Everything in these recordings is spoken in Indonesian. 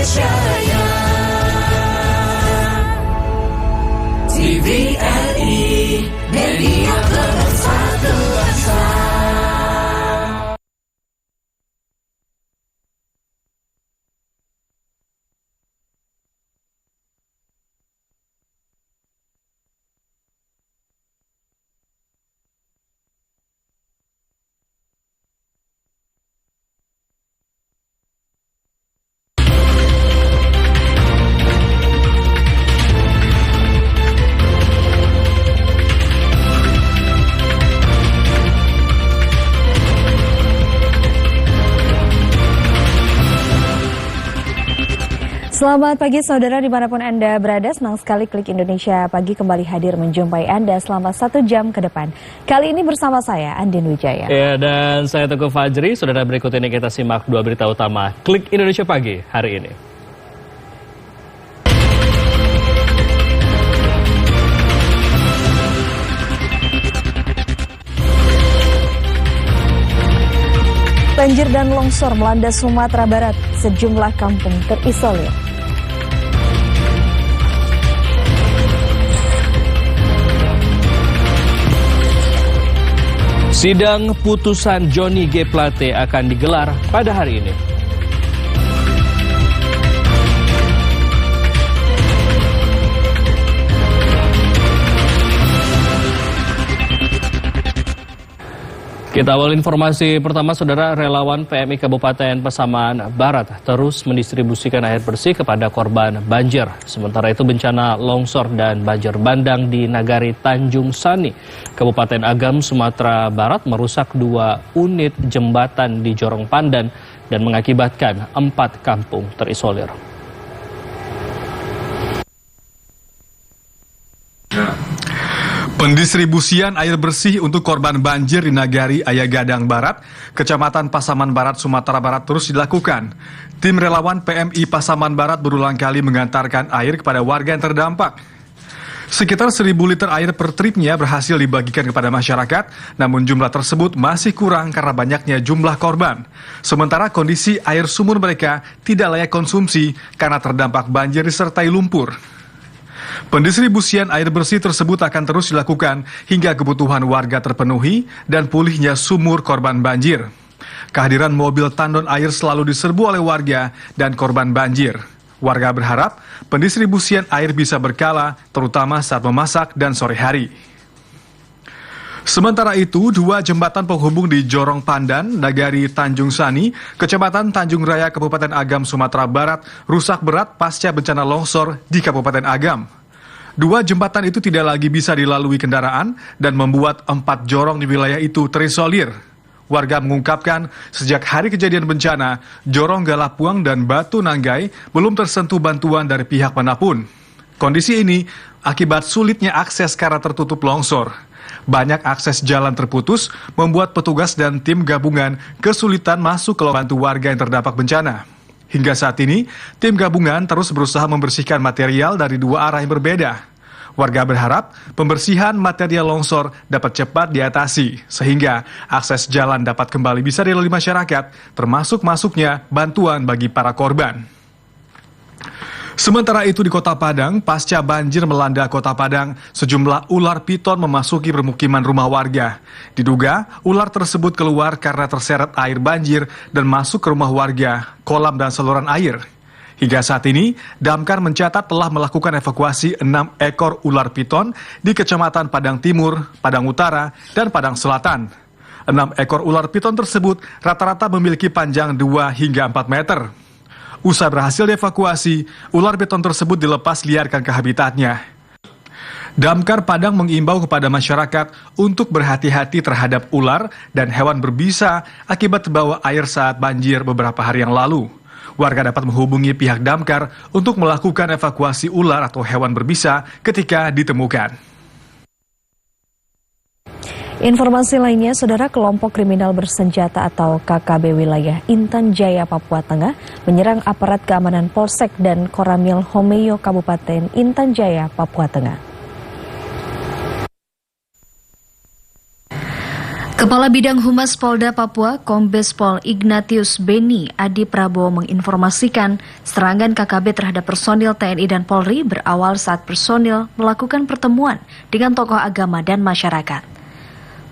Jaya TVRI Media Pemersatu Bangsa. Selamat pagi saudara dimanapun Anda berada, senang sekali Klik Indonesia Pagi kembali hadir menjumpai Anda selama 1 jam ke depan. Kali ini bersama saya, Andin Wijaya. Ya, dan saya Teguh Fajri. Saudara, berikut ini kita simak 2 berita utama Klik Indonesia Pagi hari ini. Banjir dan longsor melanda Sumatera Barat, sejumlah kampung terisolir. Sidang putusan Johnny G. Plate akan digelar pada hari ini. Kita awal informasi pertama, saudara. Relawan PMI Kabupaten Pasaman Barat terus mendistribusikan air bersih kepada korban banjir. Sementara itu bencana longsor dan banjir bandang di Nagari Tanjung Sani, Kabupaten Agam, Sumatera Barat merusak 2 unit jembatan di Jorong Pandan dan mengakibatkan 4 kampung terisolir. Pendistribusian air bersih untuk korban banjir di Nagari Ayagadang Barat, Kecamatan Pasaman Barat, Sumatera Barat terus dilakukan. Tim relawan PMI Pasaman Barat berulang kali mengantarkan air kepada warga yang terdampak. Sekitar 1.000 liter air per tripnya berhasil dibagikan kepada masyarakat, namun jumlah tersebut masih kurang karena banyaknya jumlah korban. Sementara kondisi air sumur mereka tidak layak konsumsi karena terdampak banjir disertai lumpur. Pendistribusian air bersih tersebut akan terus dilakukan hingga kebutuhan warga terpenuhi dan pulihnya sumur korban banjir. Kehadiran mobil tandon air selalu diserbu oleh warga dan korban banjir. Warga berharap pendistribusian air bisa berkala, terutama saat memasak dan sore hari. Sementara itu, 2 jembatan penghubung di Jorong Pandan, Nagari Tanjung Sani, Kecamatan Tanjung Raya, Kabupaten Agam, Sumatera Barat, rusak berat pasca bencana longsor di Kabupaten Agam. 2 jembatan itu tidak lagi bisa dilalui kendaraan dan membuat 4 jorong di wilayah itu terisolir. Warga mengungkapkan sejak hari kejadian bencana, jorong Galapuang dan Batu Nanggai belum tersentuh bantuan dari pihak manapun. Kondisi ini akibat sulitnya akses karena tertutup longsor. Banyak akses jalan terputus membuat petugas dan tim gabungan kesulitan masuk ke bantu warga yang terdampak bencana. Hingga saat ini, tim gabungan terus berusaha membersihkan material dari 2 arah yang berbeda. Warga berharap pembersihan material longsor dapat cepat diatasi, sehingga akses jalan dapat kembali bisa dilalui masyarakat, termasuk masuknya bantuan bagi para korban. Sementara itu di Kota Padang, pasca banjir melanda Kota Padang, sejumlah ular piton memasuki permukiman rumah warga. Diduga, ular tersebut keluar karena terseret air banjir dan masuk ke rumah warga, kolam dan saluran air. Hingga saat ini, Damkar mencatat telah melakukan evakuasi 6 ekor ular piton di Kecamatan Padang Timur, Padang Utara, dan Padang Selatan. 6 ekor ular piton tersebut rata-rata memiliki panjang 2 hingga 4 meter. Usai berhasil dievakuasi, ular piton tersebut dilepas liarkan ke habitatnya. Damkar Padang mengimbau kepada masyarakat untuk berhati-hati terhadap ular dan hewan berbisa akibat terbawa air saat banjir beberapa hari yang lalu. Warga dapat menghubungi pihak Damkar untuk melakukan evakuasi ular atau hewan berbisa ketika ditemukan. Informasi lainnya, saudara, kelompok kriminal bersenjata atau KKB wilayah Intan Jaya, Papua Tengah menyerang aparat keamanan Polsek dan Koramil Homeyo Kabupaten Intan Jaya, Papua Tengah. Kepala Bidang Humas Polda Papua, Kombes Pol Ignatius Beni Adi Prabowo menginformasikan serangan KKB terhadap personil TNI dan Polri berawal saat personil melakukan pertemuan dengan tokoh agama dan masyarakat.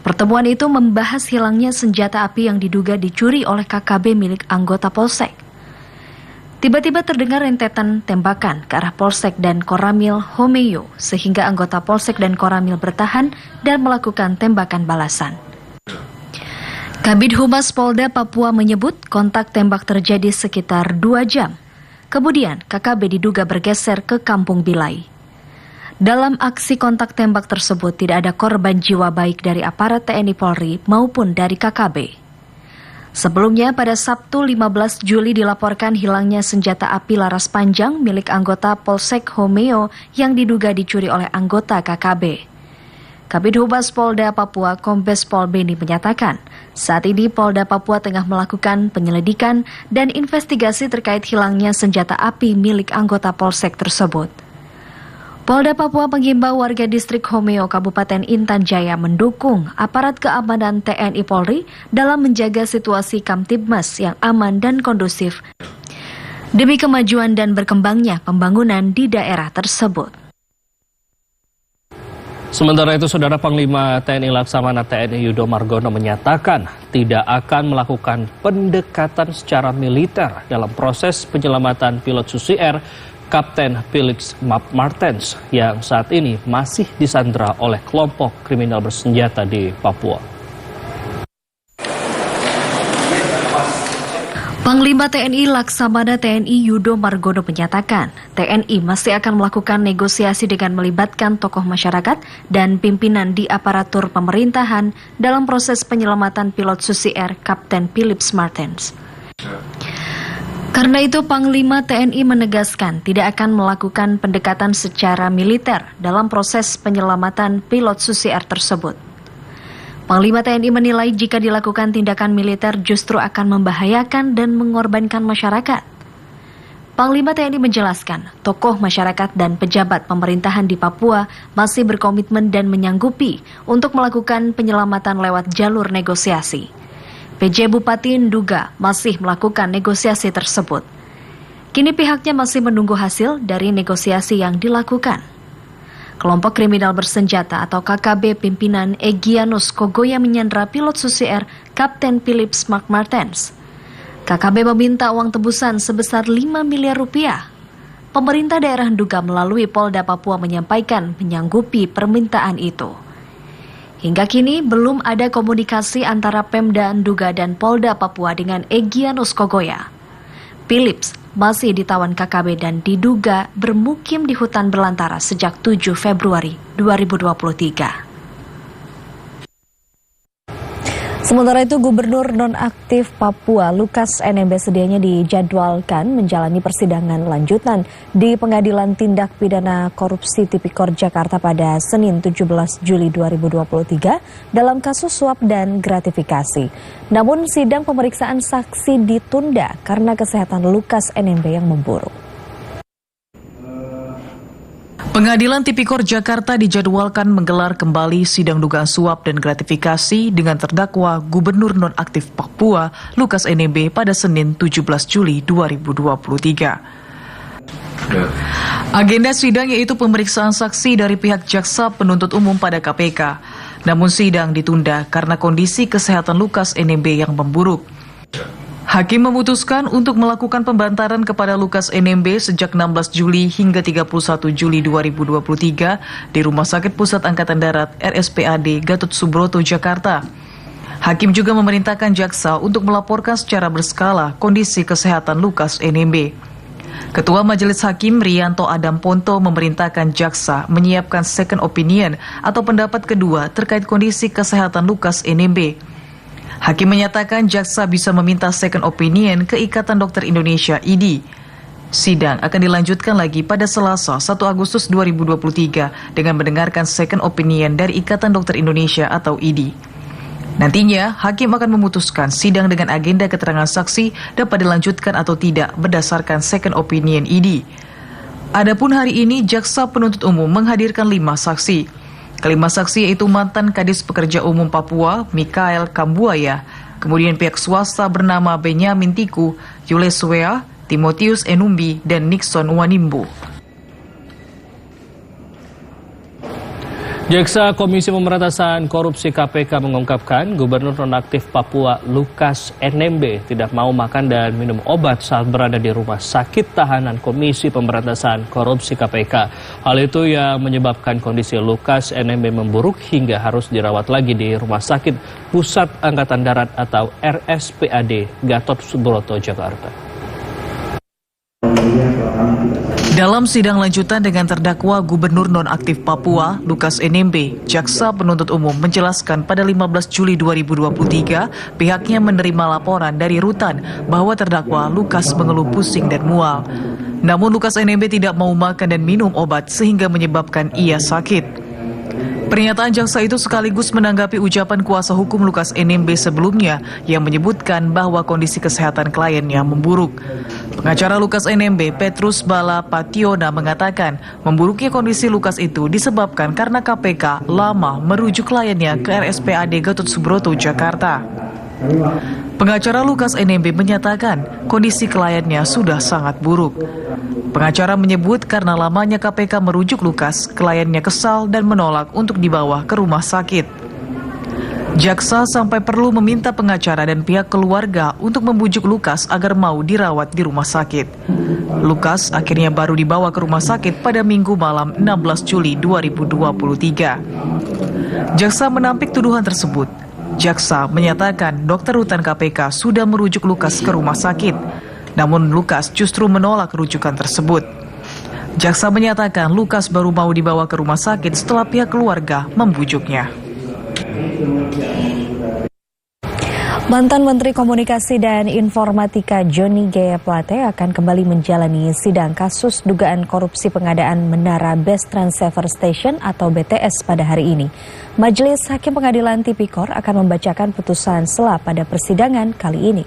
Pertemuan itu membahas hilangnya senjata api yang diduga dicuri oleh KKB milik anggota Polsek. Tiba-tiba terdengar rentetan tembakan ke arah Polsek dan Koramil Homeyo sehingga anggota Polsek dan Koramil bertahan dan melakukan tembakan balasan. Kabid Humas Polda Papua menyebut kontak tembak terjadi sekitar 2 jam. Kemudian KKB diduga bergeser ke Kampung Bilai. Dalam aksi kontak tembak tersebut tidak ada korban jiwa baik dari aparat TNI Polri maupun dari KKB. Sebelumnya pada Sabtu 15 Juli dilaporkan hilangnya senjata api laras panjang milik anggota Polsek Homeyo yang diduga dicuri oleh anggota KKB. Kabid Humas Polda Papua Kombes Pol Beni menyatakan, saat ini Polda Papua tengah melakukan penyelidikan dan investigasi terkait hilangnya senjata api milik anggota Polsek tersebut. Polda Papua mengimbau warga distrik Homeyo Kabupaten Intan Jaya mendukung aparat keamanan TNI Polri dalam menjaga situasi Kamtibmas yang aman dan kondusif demi kemajuan dan berkembangnya pembangunan di daerah tersebut. Sementara itu, Saudara Panglima TNI Laksamana TNI Yudo Margono menyatakan tidak akan melakukan pendekatan secara militer dalam proses penyelamatan pilot Susi Air Kapten Felix Martens yang saat ini masih disandra oleh kelompok kriminal bersenjata di Papua. Panglima TNI Laksamana TNI Yudo Margono menyatakan TNI masih akan melakukan negosiasi dengan melibatkan tokoh masyarakat dan pimpinan di aparatur pemerintahan dalam proses penyelamatan pilot Susi Air Kapten Felix Martens. Karena itu Panglima TNI menegaskan tidak akan melakukan pendekatan secara militer dalam proses penyelamatan pilot Susi Air tersebut. Panglima TNI menilai jika dilakukan tindakan militer justru akan membahayakan dan mengorbankan masyarakat. Panglima TNI menjelaskan, tokoh masyarakat dan pejabat pemerintahan di Papua masih berkomitmen dan menyanggupi untuk melakukan penyelamatan lewat jalur negosiasi. PJ Bupati Nduga masih melakukan negosiasi tersebut. Kini pihaknya masih menunggu hasil dari negosiasi yang dilakukan. Kelompok kriminal bersenjata atau KKB pimpinan Egyanus Kogoya menyandra pilot Susi Air Kapten Felix Martens. KKB meminta uang tebusan sebesar 5 miliar rupiah. Pemerintah daerah Nduga melalui Polda Papua menyampaikan menyanggupi permintaan itu. Hingga kini belum ada komunikasi antara Pemda Nduga dan Polda Papua dengan Egyanus Kogoya. Philips masih ditawan KKB dan diduga bermukim di hutan belantara sejak 7 Februari 2023. Sementara itu, Gubernur nonaktif Papua Lukas NMB sedianya dijadwalkan menjalani persidangan lanjutan di Pengadilan Tindak Pidana Korupsi Tipikor Jakarta pada Senin 17 Juli 2023 dalam kasus suap dan gratifikasi. Namun sidang pemeriksaan saksi ditunda karena kesehatan Lukas NMB yang memburuk. Pengadilan Tipikor Jakarta dijadwalkan menggelar kembali sidang dugaan suap dan gratifikasi dengan terdakwa Gubernur nonaktif Papua Lukas NMB pada Senin 17 Juli 2023. Agenda sidang yaitu pemeriksaan saksi dari pihak jaksa penuntut umum pada KPK. Namun sidang ditunda karena kondisi kesehatan Lukas NMB yang memburuk. Hakim memutuskan untuk melakukan pembantaran kepada Lukas NMB sejak 16 Juli hingga 31 Juli 2023 di Rumah Sakit Pusat Angkatan Darat RSPAD Gatot Subroto, Jakarta. Hakim juga memerintahkan jaksa untuk melaporkan secara berskala kondisi kesehatan Lukas NMB. Ketua Majelis Hakim Rianto Adam Ponto memerintahkan jaksa menyiapkan second opinion atau pendapat kedua terkait kondisi kesehatan Lukas NMB. Hakim menyatakan jaksa bisa meminta second opinion ke Ikatan Dokter Indonesia (IDI). Sidang akan dilanjutkan lagi pada Selasa 1 Agustus 2023 dengan mendengarkan second opinion dari Ikatan Dokter Indonesia atau IDI. Nantinya, hakim akan memutuskan sidang dengan agenda keterangan saksi dapat dilanjutkan atau tidak berdasarkan second opinion IDI. Adapun hari ini, jaksa penuntut umum menghadirkan 5 saksi. Kelima saksi yaitu mantan Kadis Pekerja Umum Papua, Mikael Kambuaya, kemudian pihak swasta bernama Benyamin Tiku, Jules Wea, Timotius Enumbi, dan Nixon Wanimbu. Jaksa Komisi Pemberantasan Korupsi KPK mengungkapkan Gubernur Nonaktif Papua Lukas NMB tidak mau makan dan minum obat saat berada di rumah sakit tahanan Komisi Pemberantasan Korupsi KPK. Hal itu yang menyebabkan kondisi Lukas NMB memburuk hingga harus dirawat lagi di Rumah Sakit Pusat Angkatan Darat atau RSPAD Gatot Subroto, Jakarta. Dalam sidang lanjutan dengan terdakwa Gubernur Nonaktif Papua, Lukas NMB, Jaksa Penuntut Umum menjelaskan pada 15 Juli 2023, pihaknya menerima laporan dari Rutan bahwa terdakwa Lukas mengeluh pusing dan mual. Namun Lukas NMB tidak mau makan dan minum obat sehingga menyebabkan ia sakit. Pernyataan jaksa itu sekaligus menanggapi ucapan kuasa hukum Lukas NMB sebelumnya yang menyebutkan bahwa kondisi kesehatan kliennya memburuk. Pengacara Lukas NMB, Petrus Bala Pationa, mengatakan memburuknya kondisi Lukas itu disebabkan karena KPK lama merujuk kliennya ke RSPAD Gatot Subroto, Jakarta. Pengacara Lukas NMB menyatakan kondisi kliennya sudah sangat buruk. Pengacara menyebut karena lamanya KPK merujuk Lukas, kliennya kesal dan menolak untuk dibawa ke rumah sakit. Jaksa sampai perlu meminta pengacara dan pihak keluarga untuk membujuk Lukas agar mau dirawat di rumah sakit. Lukas akhirnya baru dibawa ke rumah sakit pada Minggu malam 16 Juli 2023. Jaksa menampik tuduhan tersebut. Jaksa menyatakan dokter rutan KPK sudah merujuk Lukas ke rumah sakit. Namun Lukas justru menolak rujukan tersebut. Jaksa menyatakan Lukas baru mau dibawa ke rumah sakit setelah pihak keluarga membujuknya. Mantan Menteri Komunikasi dan Informatika Johnny G. Plate akan kembali menjalani sidang kasus dugaan korupsi pengadaan Menara Base Transceiver Station atau BTS pada hari ini. Majelis Hakim Pengadilan Tipikor akan membacakan putusan sela pada persidangan kali ini.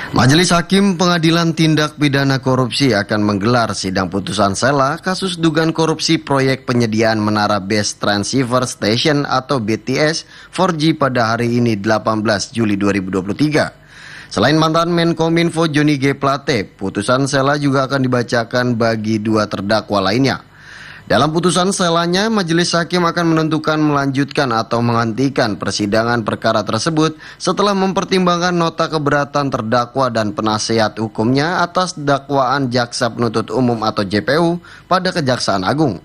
Majelis Hakim Pengadilan Tindak Pidana Korupsi akan menggelar sidang putusan sela kasus dugaan korupsi proyek penyediaan Menara Base Transceiver Station atau BTS 4G pada hari ini 18 Juli 2023. Selain mantan Menkominfo Johnny G. Plate, putusan sela juga akan dibacakan bagi dua terdakwa lainnya. Dalam putusan selanya, Majelis Hakim akan menentukan melanjutkan atau menghentikan persidangan perkara tersebut setelah mempertimbangkan nota keberatan terdakwa dan penasehat hukumnya atas dakwaan Jaksa Penuntut Umum atau JPU pada Kejaksaan Agung.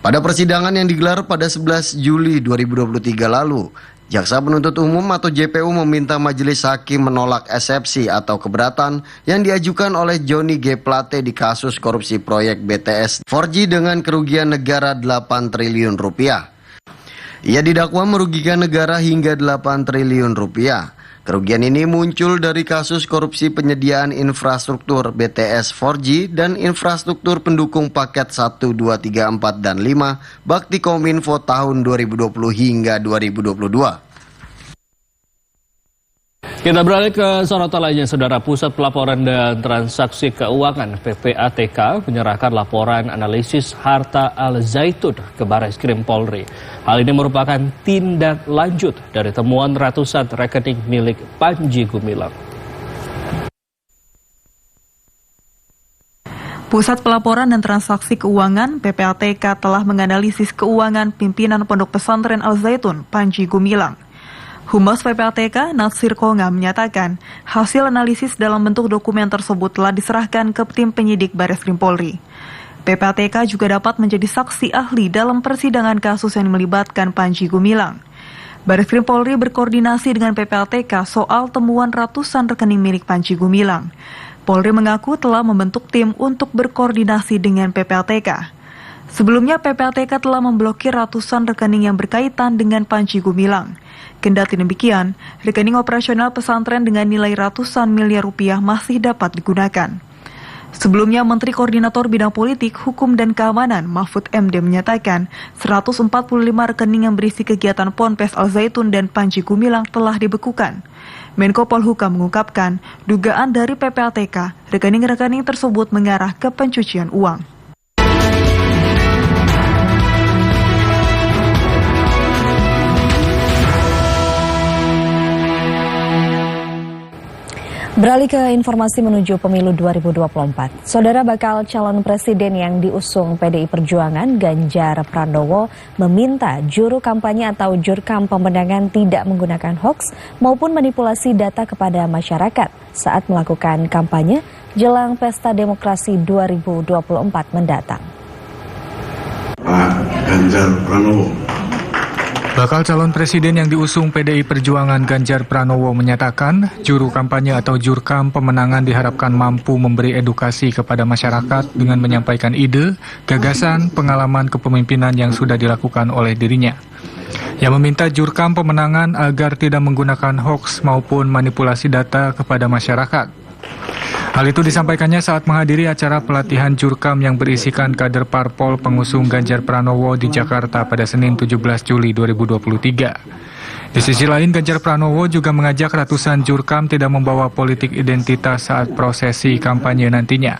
Pada persidangan yang digelar pada 11 Juli 2023 lalu, Jaksa Penuntut Umum atau JPU meminta Majelis Hakim menolak eksepsi atau keberatan yang diajukan oleh Johnny G. Plate di kasus korupsi proyek BTS 4G dengan kerugian negara 8 triliun rupiah. Ia didakwa merugikan negara hingga 8 triliun rupiah. Kerugian ini muncul dari kasus korupsi penyediaan infrastruktur BTS 4G dan infrastruktur pendukung paket 1, 2, 3, 4, dan 5 Bakti Kominfo tahun 2020 hingga 2022. Kita beralih ke sorotan lainnya, Saudara. Pusat Pelaporan dan Transaksi Keuangan PPATK menyerahkan laporan analisis harta Al-Zaitun ke Barreskrim Polri. Hal ini merupakan tindak lanjut dari temuan ratusan rekening milik Panji Gumilang. Pusat Pelaporan dan Transaksi Keuangan PPATK telah menganalisis keuangan pimpinan Pondok Pesantren Al-Zaitun Panji Gumilang. Humas PPATK, Natsir Konga, menyatakan hasil analisis dalam bentuk dokumen tersebut telah diserahkan ke tim penyidik Barreskrim Polri. PPATK juga dapat menjadi saksi ahli dalam persidangan kasus yang melibatkan Panji Gumilang. Barreskrim Polri berkoordinasi dengan PPATK soal temuan ratusan rekening milik Panji Gumilang. Polri mengaku telah membentuk tim untuk berkoordinasi dengan PPATK. Sebelumnya PPATK telah memblokir ratusan rekening yang berkaitan dengan Panji Gumilang. Kendati demikian, rekening operasional pesantren dengan nilai ratusan miliar rupiah masih dapat digunakan. Sebelumnya, Menteri Koordinator Bidang Politik, Hukum dan Keamanan Mahfud MD menyatakan 145 rekening yang berisi kegiatan Ponpes Al-Zaitun dan Panji Gumilang telah dibekukan. Menko Polhukam mengungkapkan dugaan dari PPATK, rekening-rekening tersebut mengarah ke pencucian uang. Beralih ke informasi menuju pemilu 2024. Saudara, bakal calon presiden yang diusung PDI Perjuangan, Ganjar Pranowo, meminta juru kampanye atau jurkam pemenangan tidak menggunakan hoaks maupun manipulasi data kepada masyarakat saat melakukan kampanye jelang Pesta Demokrasi 2024 mendatang. Pak Ganjar Pranowo. Bakal calon presiden yang diusung PDI Perjuangan Ganjar Pranowo menyatakan juru kampanye atau jurkam pemenangan diharapkan mampu memberi edukasi kepada masyarakat dengan menyampaikan ide, gagasan, pengalaman kepemimpinan yang sudah dilakukan oleh dirinya. Yang meminta jurkam pemenangan agar tidak menggunakan hoaks maupun manipulasi data kepada masyarakat. Hal itu disampaikannya saat menghadiri acara pelatihan jurkam yang berisikan kader parpol pengusung Ganjar Pranowo di Jakarta pada Senin 17 Juli 2023. Di sisi lain, Ganjar Pranowo juga mengajak ratusan jurkam tidak membawa politik identitas saat prosesi kampanye nantinya.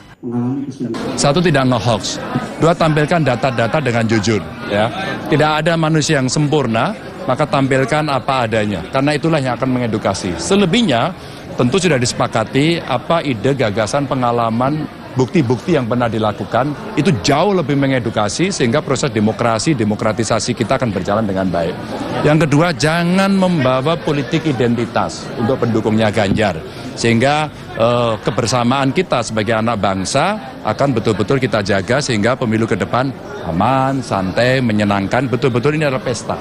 Satu, tidak nge-hoax. Dua, tampilkan data-data dengan jujur. Ya. Tidak ada manusia yang sempurna, maka tampilkan apa adanya. Karena itulah yang akan mengedukasi. Selebihnya, tentu sudah disepakati apa ide, gagasan, pengalaman, bukti-bukti yang pernah dilakukan, itu jauh lebih mengedukasi sehingga proses demokratisasi kita akan berjalan dengan baik. Yang kedua, jangan membawa politik identitas untuk pendukungnya Ganjar. Sehingga kebersamaan kita sebagai anak bangsa akan betul-betul kita jaga sehingga pemilu ke depan aman, santai, menyenangkan, betul-betul ini adalah pesta.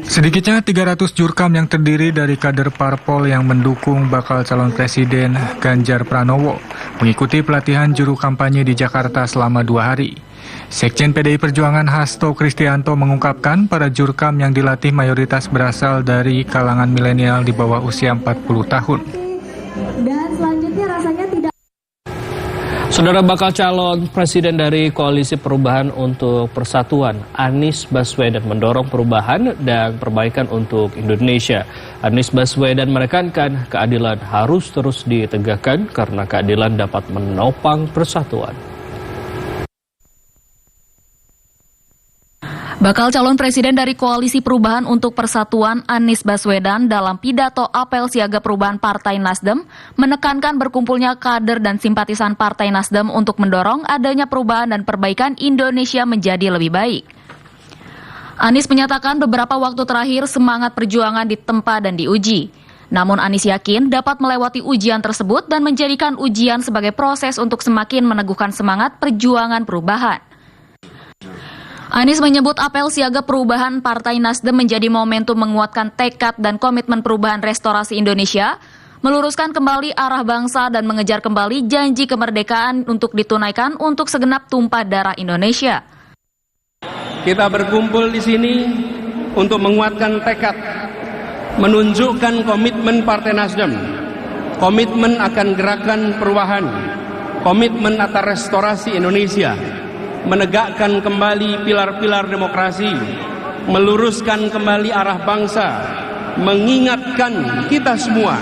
Sedikitnya 300 jurkam yang terdiri dari kader parpol yang mendukung bakal calon presiden Ganjar Pranowo mengikuti pelatihan juru kampanye di Jakarta selama 2 hari. Sekjen PDI Perjuangan Hasto Kristianto mengungkapkan para jurkam yang dilatih mayoritas berasal dari kalangan milenial di bawah usia 40 tahun. Dan selanjutnya rasanya tidak. Saudara, bakal calon presiden dari Koalisi Perubahan untuk Persatuan, Anies Baswedan, mendorong perubahan dan perbaikan untuk Indonesia. Anies Baswedan menekankan keadilan harus terus ditegakkan karena keadilan dapat menopang persatuan. Bakal calon presiden dari Koalisi Perubahan untuk Persatuan, Anies Baswedan, dalam pidato apel siaga perubahan Partai Nasdem menekankan berkumpulnya kader dan simpatisan Partai Nasdem untuk mendorong adanya perubahan dan perbaikan Indonesia menjadi lebih baik. Anies menyatakan beberapa waktu terakhir semangat perjuangan ditempa dan diuji. Namun Anies yakin dapat melewati ujian tersebut dan menjadikan ujian sebagai proses untuk semakin meneguhkan semangat perjuangan perubahan. Anies menyebut apel siaga perubahan Partai Nasdem menjadi momentum menguatkan tekad dan komitmen perubahan restorasi Indonesia, meluruskan kembali arah bangsa dan mengejar kembali janji kemerdekaan untuk ditunaikan untuk segenap tumpah darah Indonesia. Kita berkumpul di sini untuk menguatkan tekad, menunjukkan komitmen Partai Nasdem, komitmen akan gerakan perubahan, komitmen atas restorasi Indonesia, menegakkan kembali pilar-pilar demokrasi, meluruskan kembali arah bangsa, mengingatkan kita semua,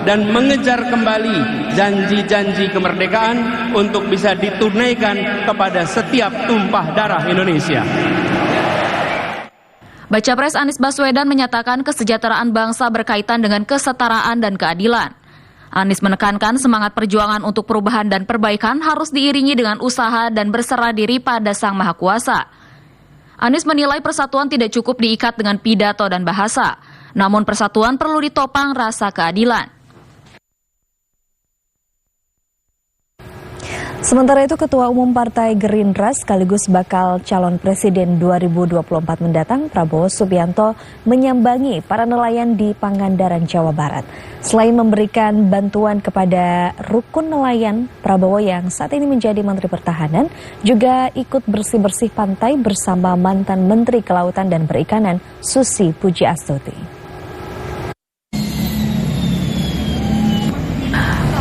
dan mengejar kembali janji-janji kemerdekaan untuk bisa ditunaikan kepada setiap tumpah darah Indonesia. Baca Pres Anies Baswedan menyatakan kesejahteraan bangsa berkaitan dengan kesetaraan dan keadilan. Anies menekankan semangat perjuangan untuk perubahan dan perbaikan harus diiringi dengan usaha dan berserah diri pada Sang Maha Kuasa. Anies menilai persatuan tidak cukup diikat dengan pidato dan bahasa, namun persatuan perlu ditopang rasa keadilan. Sementara itu, Ketua Umum Partai Gerindra sekaligus bakal calon presiden 2024 mendatang, Prabowo Subianto, menyambangi para nelayan di Pangandaran, Jawa Barat. Selain memberikan bantuan kepada rukun nelayan, Prabowo yang saat ini menjadi Menteri Pertahanan juga ikut bersih-bersih pantai bersama mantan Menteri Kelautan dan Perikanan Susi Pujiastuti.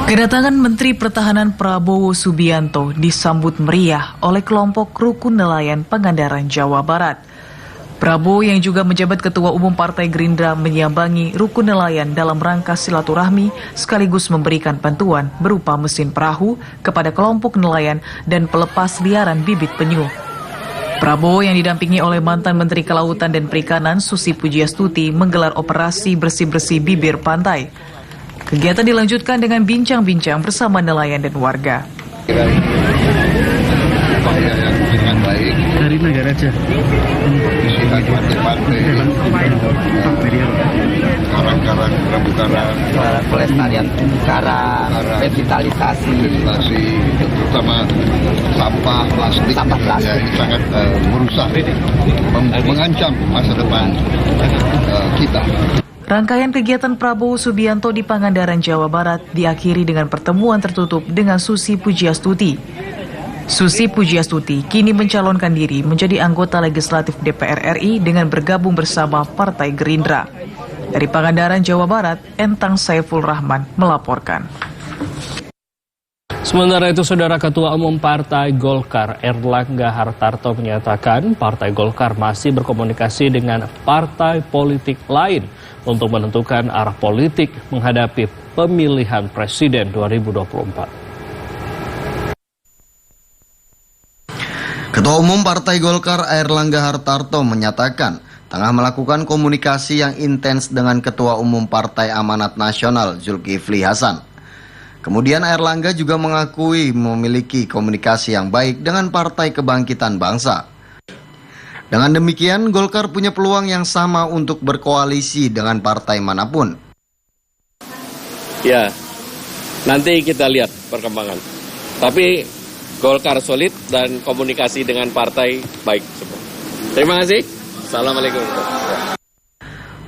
Kedatangan Menteri Pertahanan Prabowo Subianto disambut meriah oleh kelompok rukun nelayan Pangandaran, Jawa Barat. Prabowo yang juga menjabat Ketua Umum Partai Gerindra menyambangi rukun nelayan dalam rangka silaturahmi sekaligus memberikan bantuan berupa mesin perahu kepada kelompok nelayan dan pelepas liaran bibit penyu. Prabowo yang didampingi oleh mantan Menteri Kelautan dan Perikanan Susi Pujiastuti menggelar operasi bersih-bersih bibir pantai. Kegiatan dilanjutkan dengan bincang-bincang bersama nelayan dan warga. Dengan baik dari negara aja. Isikan pantai-pantai, karang-karang, terumbu karang, pelestarian karang, revitalisasi, terutama sampah plastik. Ya, ini sangat merusak, mengancam masa depan kita. Rangkaian kegiatan Prabowo Subianto di Pangandaran, Jawa Barat diakhiri dengan pertemuan tertutup dengan Susi Pujiastuti. Susi Pujiastuti kini mencalonkan diri menjadi anggota legislatif DPR RI dengan bergabung bersama Partai Gerindra. Dari Pangandaran, Jawa Barat, Entang Saiful Rahman melaporkan. Sementara itu, Saudara, Ketua Umum Partai Golkar Erlangga Hartarto menyatakan Partai Golkar masih berkomunikasi dengan partai politik lain untuk menentukan arah politik menghadapi pemilihan presiden 2024. Ketua Umum Partai Golkar Erlangga Hartarto menyatakan tengah melakukan komunikasi yang intens dengan Ketua Umum Partai Amanat Nasional Zulkifli Hasan. Kemudian Erlangga juga mengakui memiliki komunikasi yang baik dengan Partai Kebangkitan Bangsa. Dengan demikian, Golkar punya peluang yang sama untuk berkoalisi dengan partai manapun. Ya, nanti kita lihat perkembangan. Tapi Golkar solid dan komunikasi dengan partai baik semua. Terima kasih. Assalamualaikum.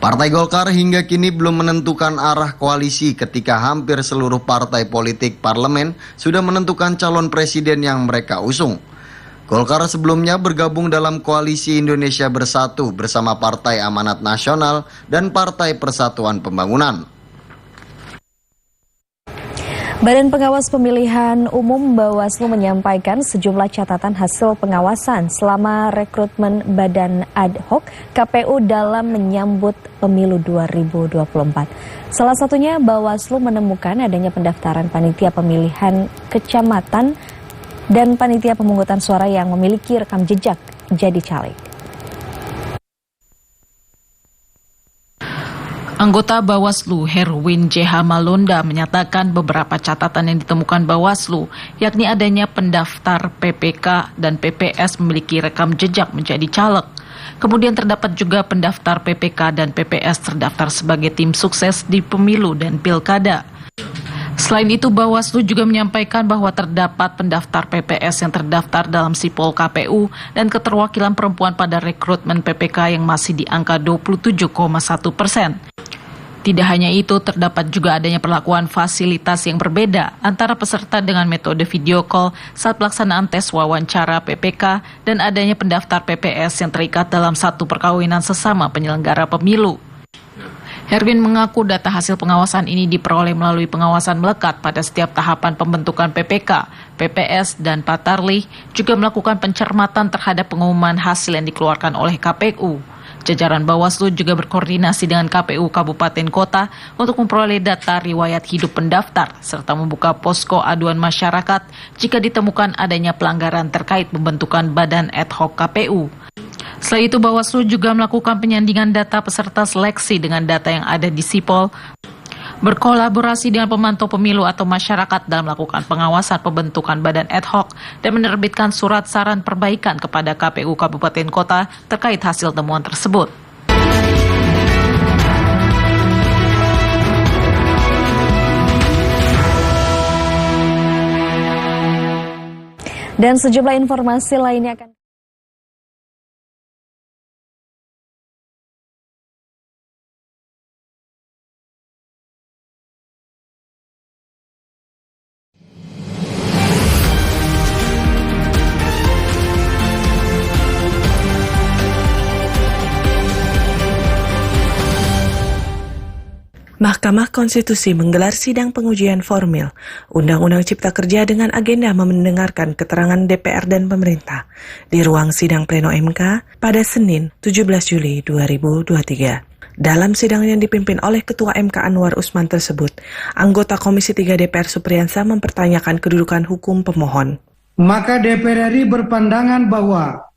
Partai Golkar hingga kini belum menentukan arah koalisi ketika hampir seluruh partai politik parlemen sudah menentukan calon presiden yang mereka usung. Golkar sebelumnya bergabung dalam koalisi Indonesia Bersatu bersama Partai Amanat Nasional dan Partai Persatuan Pembangunan. Badan Pengawas Pemilihan Umum Bawaslu menyampaikan sejumlah catatan hasil pengawasan selama rekrutmen badan ad hoc KPU dalam menyambut pemilu 2024. Salah satunya Bawaslu menemukan adanya pendaftaran panitia pemilihan kecamatan dan panitia pemungutan suara yang memiliki rekam jejak jadi caleg. Anggota Bawaslu Herwin JH Malonda menyatakan beberapa catatan yang ditemukan Bawaslu, yakni adanya pendaftar PPK dan PPS memiliki rekam jejak menjadi caleg. Kemudian terdapat juga pendaftar PPK dan PPS terdaftar sebagai tim sukses di pemilu dan pilkada. Selain itu, Bawaslu juga menyampaikan bahwa terdapat pendaftar PPS yang terdaftar dalam sipol KPU dan keterwakilan perempuan pada rekrutmen PPK yang masih di angka 27,1%. Tidak hanya itu, terdapat juga adanya perlakuan fasilitas yang berbeda antara peserta dengan metode video call saat pelaksanaan tes wawancara PPK dan adanya pendaftar PPS yang terikat dalam satu perkawinan sesama penyelenggara pemilu. Herwin mengaku data hasil pengawasan ini diperoleh melalui pengawasan melekat pada setiap tahapan pembentukan PPK, PPS, dan Patarlih, juga melakukan pencermatan terhadap pengumuman hasil yang dikeluarkan oleh KPU. Jajaran Bawaslu juga berkoordinasi dengan KPU Kabupaten Kota untuk memperoleh data riwayat hidup pendaftar, serta membuka posko aduan masyarakat jika ditemukan adanya pelanggaran terkait pembentukan badan ad hoc KPU. Selain itu, Bawaslu juga melakukan penyandingan data peserta seleksi dengan data yang ada di sipol, berkolaborasi dengan pemantau pemilu atau masyarakat dalam melakukan pengawasan pembentukan badan ad hoc dan menerbitkan surat saran perbaikan kepada KPU Kabupaten Kota terkait hasil temuan tersebut. Dan sejumlah informasi lainnya akan Mahkamah Konstitusi menggelar sidang pengujian formil Undang-Undang Cipta Kerja dengan agenda mendengarkan keterangan DPR dan pemerintah di ruang sidang pleno MK pada Senin 17 Juli 2023. Dalam sidang yang dipimpin oleh Ketua MK Anwar Usman tersebut, anggota Komisi 3 DPR Supriyansa mempertanyakan kedudukan hukum pemohon. Maka DPR RI berpandangan bahwa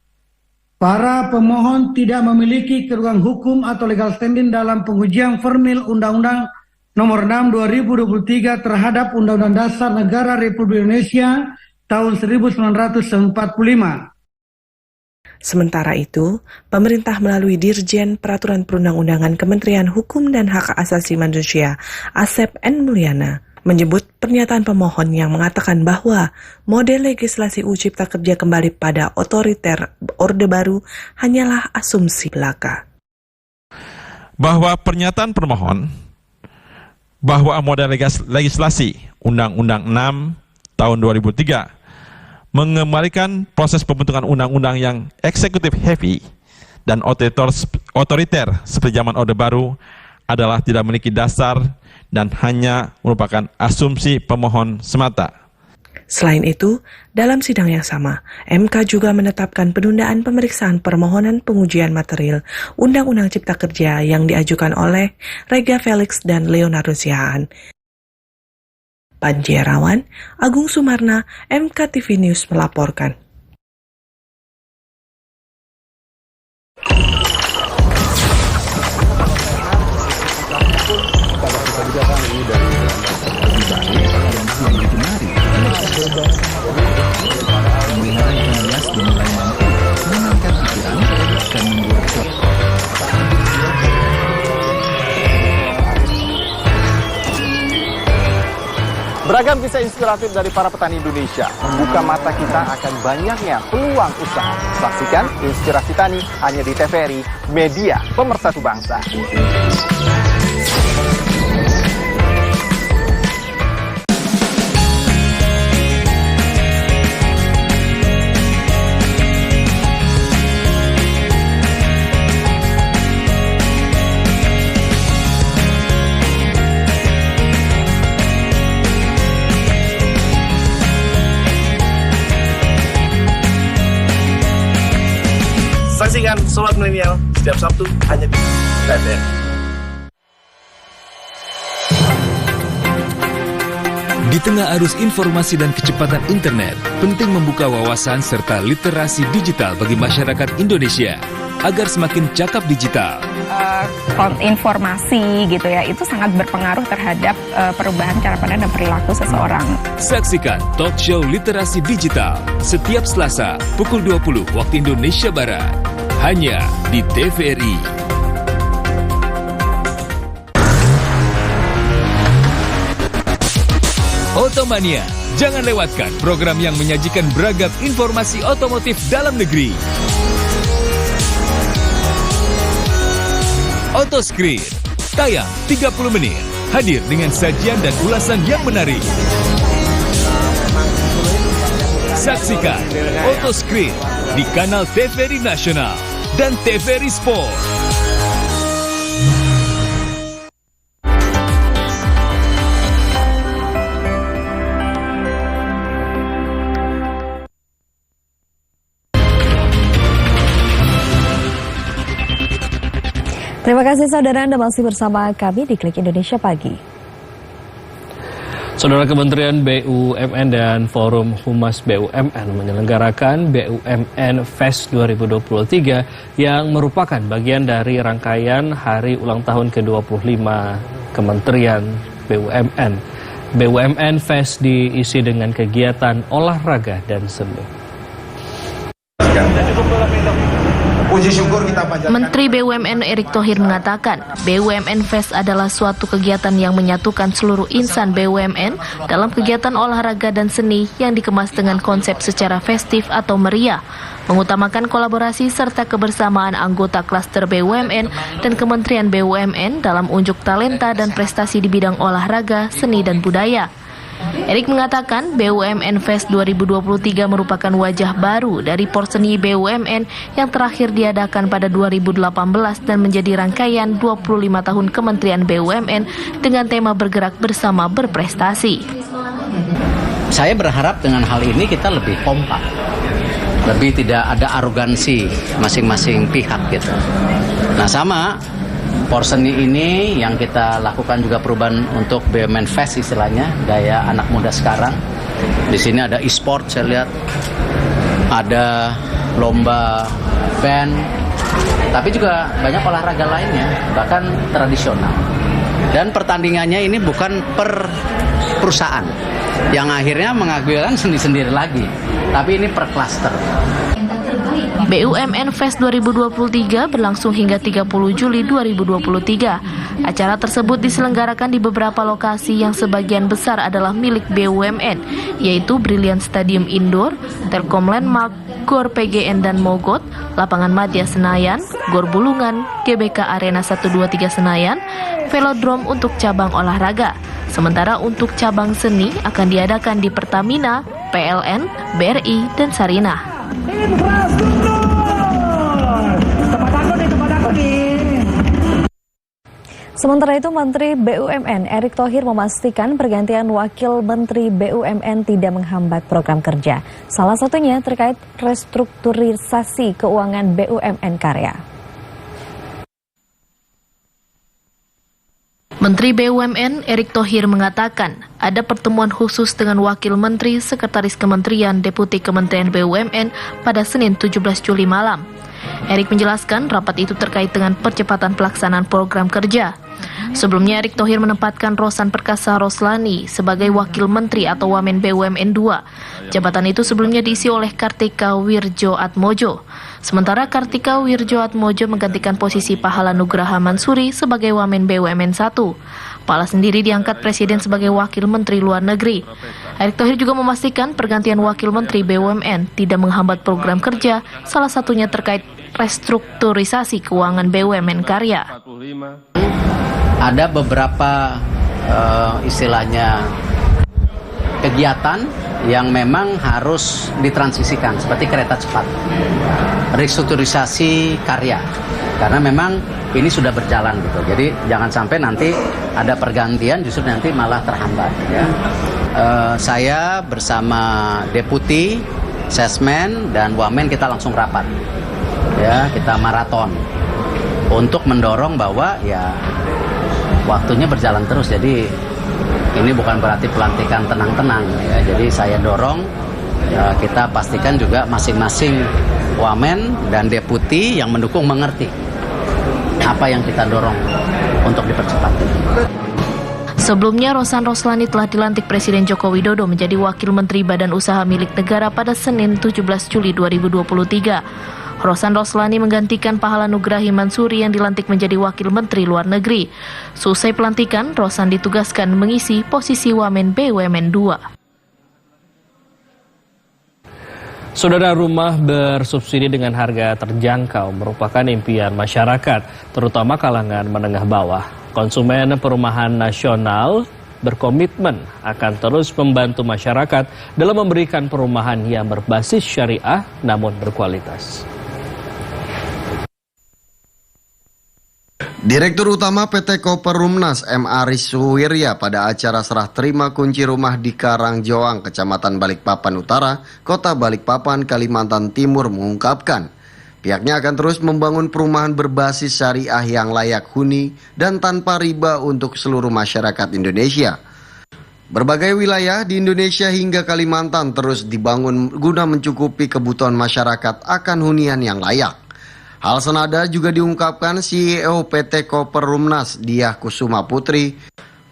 para pemohon tidak memiliki kedudukan hukum atau legal standing dalam pengujian formil Undang-Undang Nomor 6 2023 terhadap Undang-Undang Dasar Negara Republik Indonesia tahun 1945. Sementara itu, pemerintah melalui Dirjen Peraturan Perundang-undangan Kementerian Hukum dan Hak Asasi Manusia, Asep N. Mulyana, menyebut pernyataan pemohon yang mengatakan bahwa model legislasi UU Cipta Kerja kembali pada otoriter Orde Baru hanyalah asumsi belaka. Bahwa pernyataan pemohon bahwa model legislasi Undang-Undang 6 tahun 2003 mengembalikan proses pembentukan undang-undang yang eksekutif heavy dan otoriter seperti zaman Orde Baru adalah tidak memiliki dasar dan hanya merupakan asumsi pemohon semata. Selain itu, dalam sidang yang sama, MK juga menetapkan penundaan pemeriksaan permohonan pengujian material Undang-Undang Cipta Kerja yang diajukan oleh Rega Felix dan Leonardo Sihaan. Panjerawan, Agung Sumarna, MKTV News melaporkan. Beragam kisah inspiratif dari para petani Indonesia membuka mata kita akan banyaknya peluang usaha. Saksikan Inspirasi Tani hanya di TVRI, media pemersatu bangsa. Saksikan Sobat Milenial setiap Sabtu hanya di TVRI. Di tengah arus informasi dan kecepatan internet, penting membuka wawasan serta literasi digital bagi masyarakat Indonesia agar semakin cakap digital. Informasi gitu ya, itu sangat berpengaruh terhadap perubahan cara pandang dan perilaku seseorang. Saksikan Talk Show Literasi Digital setiap Selasa pukul 20 waktu Indonesia Barat. Hanya di TVRI. Otomania, jangan lewatkan program yang menyajikan beragam informasi otomotif dalam negeri. Otoscreen, tayang 30 menit, hadir dengan sajian dan ulasan yang menarik. Saksikan Otoscreen di kanal TVRI Nasional dan TVRI Sport. Terima kasih saudara, Anda masih bersama kami di Klik Indonesia Pagi. Saudara, Kementerian BUMN dan Forum Humas BUMN menyelenggarakan BUMN Fest 2023 yang merupakan bagian dari rangkaian hari ulang tahun ke-25 Kementerian BUMN. BUMN Fest diisi dengan kegiatan olahraga dan seni. Menteri BUMN Erick Thohir mengatakan, BUMN Fest adalah suatu kegiatan yang menyatukan seluruh insan BUMN dalam kegiatan olahraga dan seni yang dikemas dengan konsep secara festif atau meriah, mengutamakan kolaborasi serta kebersamaan anggota klaster BUMN dan Kementerian BUMN dalam unjuk talenta dan prestasi di bidang olahraga, seni dan budaya. Erick mengatakan BUMN Fest 2023 merupakan wajah baru dari porseni BUMN yang terakhir diadakan pada 2018 dan menjadi rangkaian 25 tahun Kementerian BUMN dengan tema bergerak bersama berprestasi. Saya berharap dengan hal ini kita lebih kompak, lebih tidak ada arogansi masing-masing pihak gitu. Nah sama porseni ini yang kita lakukan juga perubahan untuk BUMN Fest istilahnya, gaya anak muda sekarang. Di sini ada e-sport, saya lihat ada lomba band, tapi juga banyak olahraga lainnya, bahkan tradisional. Dan pertandingannya ini bukan per perusahaan yang akhirnya mengajukan sendiri-sendiri lagi, tapi ini per klaster. BUMN Fest 2023 berlangsung hingga 30 Juli 2023. Acara tersebut diselenggarakan di beberapa lokasi yang sebagian besar adalah milik BUMN, yaitu Brilliant Stadium Indoor, Telkom Landmark, Gor PGN dan Mogot, Lapangan Madya Senayan, Gor Bulungan, GBK Arena 123 Senayan, Velodrome untuk cabang olahraga. Sementara untuk cabang seni akan diadakan di Pertamina, PLN, BRI, dan Sarinah. Sementara itu, Menteri BUMN Erick Thohir memastikan pergantian Wakil Menteri BUMN tidak menghambat program kerja. Salah satunya terkait restrukturisasi keuangan BUMN Karya. Menteri BUMN Erick Thohir mengatakan ada pertemuan khusus dengan Wakil Menteri Sekretaris Kementerian Deputi Kementerian BUMN pada Senin 17 Juli malam. Erick menjelaskan rapat itu terkait dengan percepatan pelaksanaan program kerja. Sebelumnya Erick Thohir menempatkan Rosan Perkasa Roslani sebagai Wakil Menteri atau Wamen BUMN 2. Jabatan itu sebelumnya diisi oleh Kartika Wirjoatmojo. Sementara Kartika Wirjoatmojo menggantikan posisi Pahala Nugraha Mansuri sebagai Wamen BUMN 1. Pahala sendiri diangkat Presiden sebagai Wakil Menteri Luar Negeri. Erick Thohir juga memastikan pergantian Wakil Menteri BUMN tidak menghambat program kerja, salah satunya terkait restrukturisasi keuangan BUMN Karya. Ada beberapa istilahnya kegiatan yang memang harus ditransisikan seperti kereta cepat, restrukturisasi karya, karena memang ini sudah berjalan gitu. Jadi jangan sampai nanti ada pergantian justru nanti malah terhambat. Ya. Saya bersama Deputi, Sesmen dan Wamen kita langsung rapat, ya kita maraton untuk mendorong bahwa ya waktunya berjalan terus. Jadi ini bukan berarti pelantikan tenang-tenang ya. Jadi saya dorong kita pastikan juga masing-masing Wamen dan Deputi yang mendukung mengerti apa yang kita dorong untuk dipercepat. Sebelumnya Rosan Roslani telah dilantik Presiden Joko Widodo menjadi Wakil Menteri Badan Usaha Milik Negara pada Senin 17 Juli 2023. Rosan Roslani menggantikan Pahala Nugrahi Mansuri yang dilantik menjadi Wakil Menteri Luar Negeri. Selesai pelantikan, Rosan ditugaskan mengisi posisi Wamen BUMN 2. Saudara, rumah bersubsidi dengan harga terjangkau merupakan impian masyarakat, terutama kalangan menengah bawah. Konsumen perumahan nasional berkomitmen akan terus membantu masyarakat dalam memberikan perumahan yang berbasis syariah namun berkualitas. Direktur Utama PT Koperumnas M. Aris Suwirya pada acara serah terima kunci rumah di Karangjoang, Kecamatan Balikpapan Utara, Kota Balikpapan, Kalimantan Timur mengungkapkan pihaknya akan terus membangun perumahan berbasis syariah yang layak huni dan tanpa riba untuk seluruh masyarakat Indonesia. Berbagai wilayah di Indonesia hingga Kalimantan terus dibangun guna mencukupi kebutuhan masyarakat akan hunian yang layak. Hal senada juga diungkapkan CEO PT Koperumnas Diah Kusuma Putri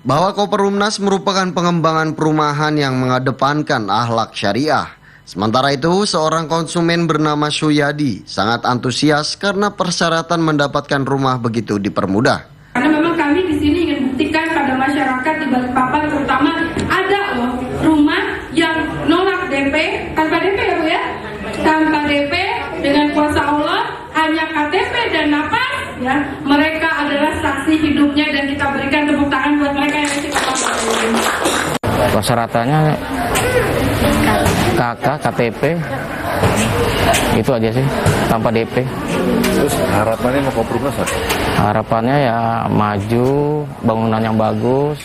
bahwa Koperumnas merupakan pengembangan perumahan yang mengedepankan akhlak syariah. Sementara itu, seorang konsumen bernama Suyadi sangat antusias karena persyaratan mendapatkan rumah begitu dipermudah. Karena memang kami di sini ingin buktikan pada masyarakat di Balikpapan terutama ada loh rumah yang nolak DP, tanpa DP ya Bu ya? Tanpa DP dengan kuasa Allah, hanya KTP dan nafas ya. Mereka adalah saksi hidupnya dan kita berikan tepuk tangan buat mereka yang kita pakai. Persyaratannya KK, KTP, itu aja sih, tanpa DP. Terus harapannya mau Koperumnas apa? Harapannya ya maju, bangunan yang bagus.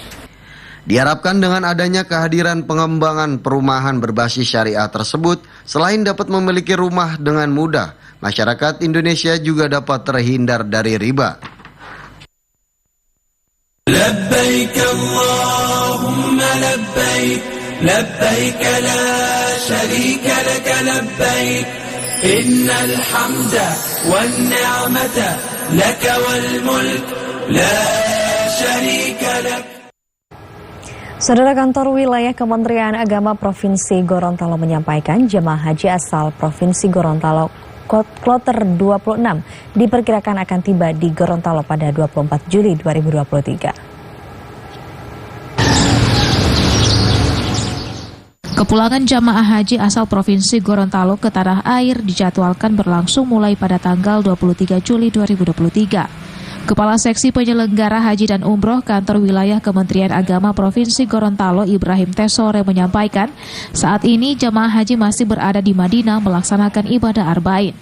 Diharapkan dengan adanya kehadiran pengembangan perumahan berbasis syariah tersebut, selain dapat memiliki rumah dengan mudah, masyarakat Indonesia juga dapat terhindar dari riba. Labbaik Allahumma labbaik, labbaik la syarika laka labbaik, innal hamda wan ni'mata laka wal mulk la شريك لك. Saudara, Kantor Wilayah Kementerian Agama Provinsi Gorontalo menyampaikan jemaah haji asal Provinsi Gorontalo Kloter 26 diperkirakan akan tiba di Gorontalo pada 24 Juli 2023. Kepulangan jamaah haji asal Provinsi Gorontalo ke tanah air dijadwalkan berlangsung mulai pada tanggal 23 Juli 2023. Kepala Seksi Penyelenggara Haji dan Umroh Kantor Wilayah Kementerian Agama Provinsi Gorontalo Ibrahim Tesore menyampaikan, saat ini jamaah haji masih berada di Madinah melaksanakan ibadah Arba'in.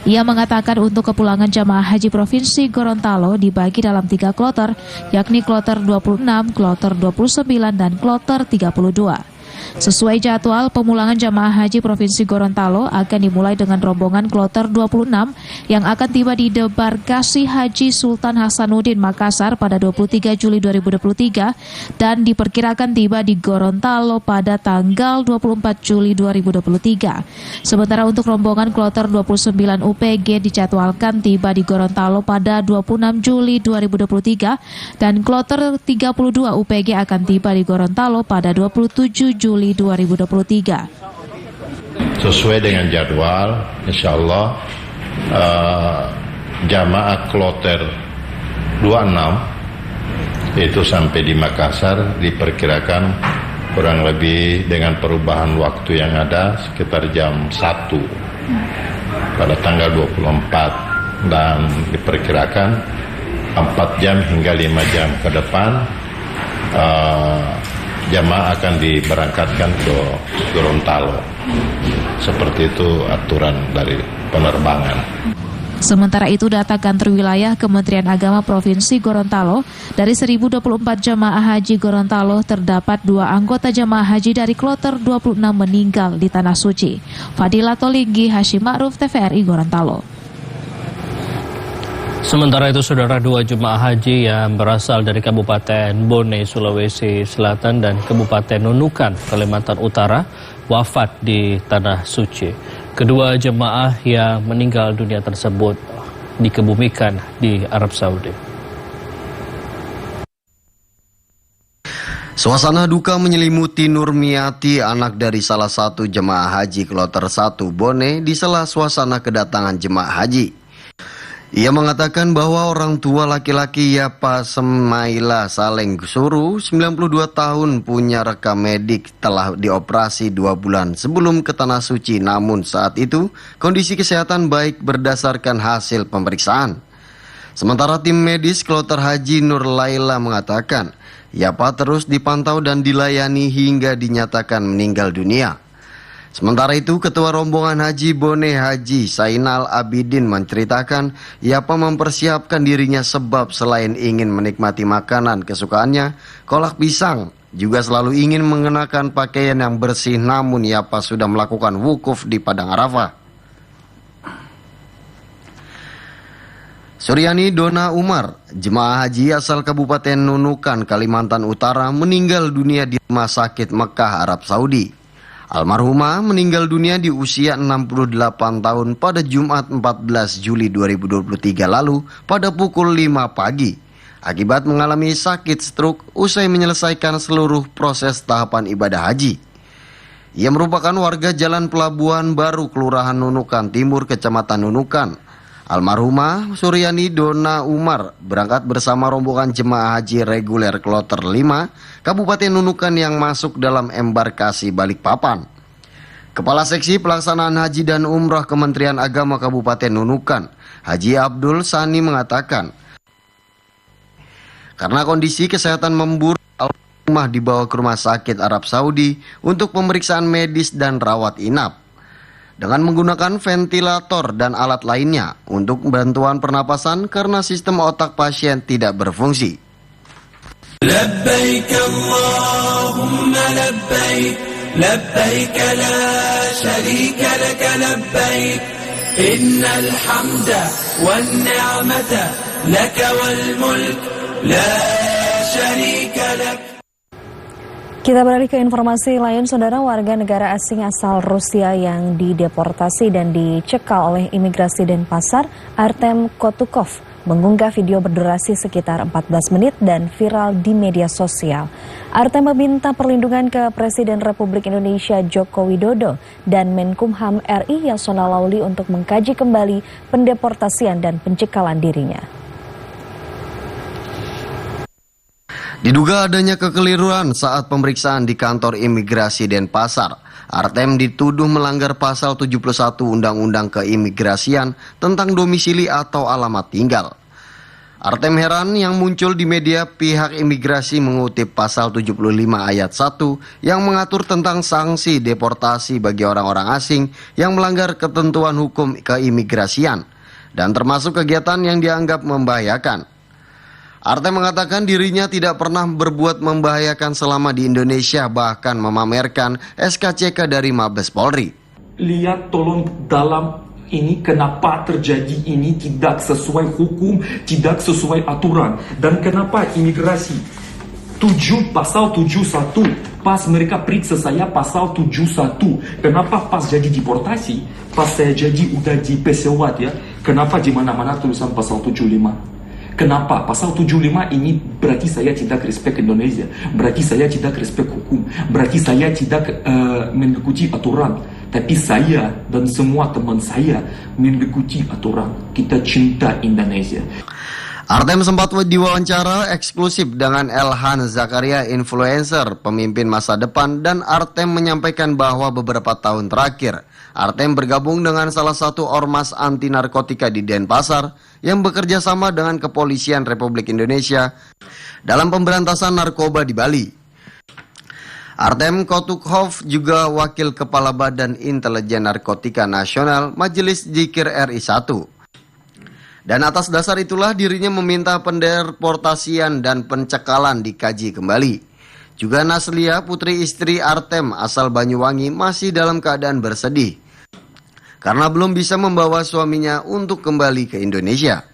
Ia mengatakan untuk kepulangan jamaah haji Provinsi Gorontalo dibagi dalam 3 kloter, yakni kloter 26, kloter 29, dan kloter 32. Sesuai jadwal, pemulangan jamaah haji Provinsi Gorontalo akan dimulai dengan rombongan kloter 26 yang akan tiba di Debarkasi Haji Sultan Hasanuddin Makassar pada 23 Juli 2023 dan diperkirakan tiba di Gorontalo pada tanggal 24 Juli 2023. Sementara untuk rombongan kloter 29 UPG dijadwalkan tiba di Gorontalo pada 26 Juli 2023 dan kloter 32 UPG akan tiba di Gorontalo pada 27 Juli 2023. Sesuai dengan jadwal, insya Allah jamaah kloter 26 itu sampai di Makassar diperkirakan kurang lebih dengan perubahan waktu yang ada sekitar jam 1 pada tanggal 24 dan diperkirakan 4 jam hingga 5 jam ke depan jamaah akan diberangkatkan ke Gorontalo. Seperti itu aturan dari penerbangan. Sementara itu, data Kantor Wilayah Kementerian Agama Provinsi Gorontalo, dari 1024 jamaah haji Gorontalo terdapat 2 anggota jamaah haji dari kloter 26 meninggal di Tanah Suci. Fadila Tolinggi, Hashim Ma'ruf, TVRI Gorontalo. Sementara itu, saudara, 2 jemaah haji yang berasal dari Kabupaten Bone, Sulawesi Selatan dan Kabupaten Nunukan, Kalimantan Utara wafat di Tanah Suci. Kedua jemaah yang meninggal dunia tersebut dikebumikan di Arab Saudi. Suasana duka menyelimuti Nurmiati, anak dari salah satu jemaah haji kloter 1 Bone, di sela suasana kedatangan jemaah haji. Ia mengatakan bahwa orang tua laki-laki Yapa Semaila Saleng Suru, 92 tahun, punya rekam medik telah dioperasi 2 bulan sebelum ke Tanah Suci, namun saat itu kondisi kesehatan baik berdasarkan hasil pemeriksaan. Sementara tim medis kloter haji Nur Laila mengatakan, Yapa terus dipantau dan dilayani hingga dinyatakan meninggal dunia. Sementara itu, Ketua Rombongan Haji Bone Haji Sainal Abidin menceritakan Yapa mempersiapkan dirinya sebab selain ingin menikmati makanan kesukaannya, kolak pisang, juga selalu ingin mengenakan pakaian yang bersih, namun Yapa sudah melakukan wukuf di Padang Arafah. Suryani Dona Umar, jemaah haji asal Kabupaten Nunukan, Kalimantan Utara, meninggal dunia di Rumah Sakit Mekah, Arab Saudi. Almarhumah meninggal dunia di usia 68 tahun pada Jumat 14 Juli 2023 lalu pada pukul 5 pagi akibat mengalami sakit stroke usai menyelesaikan seluruh proses tahapan ibadah haji. Ia merupakan warga Jalan Pelabuhan Baru, Kelurahan Nunukan Timur, Kecamatan Nunukan. Almarhumah Suryani Dona Umar berangkat bersama rombongan jemaah haji reguler kloter 5 Kabupaten Nunukan yang masuk dalam embarkasi Balikpapan. Kepala Seksi Pelaksanaan Haji dan Umrah Kementerian Agama Kabupaten Nunukan, Haji Abdul Sani mengatakan, karena kondisi kesehatan memburuk, almarhumah dibawa ke Rumah Sakit Arab Saudi untuk pemeriksaan medis dan rawat inap dengan menggunakan ventilator dan alat lainnya untuk bantuan pernapasan karena sistem otak pasien tidak berfungsi. Labbaik Allahumma labbaik, labbaik la syarika lak labbaik, innal hamda wan ni'mata lak wal mulk la syarika lak. Kita beralih ke informasi lain, saudara. Warga negara asing asal Rusia yang dideportasi dan dicekal oleh imigrasi Denpasar, Artem Kotukov, mengunggah video berdurasi sekitar 14 menit dan viral di media sosial. Artem meminta perlindungan ke Presiden Republik Indonesia Joko Widodo dan Menkumham RI Yasona Lauli untuk mengkaji kembali pendeportasian dan pencekalan dirinya. Diduga adanya kekeliruan saat pemeriksaan di kantor imigrasi Denpasar. Artem dituduh melanggar pasal 71 Undang-Undang Keimigrasian tentang domisili atau alamat tinggal. Artem heran yang muncul di media pihak imigrasi mengutip pasal 75 ayat 1 yang mengatur tentang sanksi deportasi bagi orang-orang asing yang melanggar ketentuan hukum keimigrasian dan termasuk kegiatan yang dianggap membahayakan. Artem mengatakan dirinya tidak pernah berbuat membahayakan selama di Indonesia, bahkan memamerkan SKCK dari Mabes Polri. Lihat tolong dalam ini kenapa terjadi ini tidak sesuai hukum, tidak sesuai aturan. Dan kenapa imigrasi pasal 71, pas mereka periksa saya pasal 71. Kenapa pas jadi deportasi, pas saya jadi udah di pesawat ya, kenapa di mana-mana tulisan pasal 75? Kenapa? Pasal 75 ini berarti saya tidak respect Indonesia, berarti saya tidak respect hukum, berarti saya tidak mengikuti aturan. Tapi saya dan semua teman saya mengikuti aturan. Kita cinta Indonesia. Artem sempat diwawancara eksklusif dengan Elhan Zakaria, influencer, pemimpin masa depan, dan Artem menyampaikan bahwa beberapa tahun terakhir Artem bergabung dengan salah satu ormas anti narkotika di Denpasar yang bekerja sama dengan Kepolisian Republik Indonesia dalam pemberantasan narkoba di Bali. Artem Kotukhov juga Wakil Kepala Badan Intelijen Narkotika Nasional Majelis Dzikir RI 1. Dan atas dasar itulah dirinya meminta pendeportasian dan pencekalan dikaji kembali. Juga Naslia, putri istri Artem asal Banyuwangi, masih dalam keadaan bersedih karena belum bisa membawa suaminya untuk kembali ke Indonesia.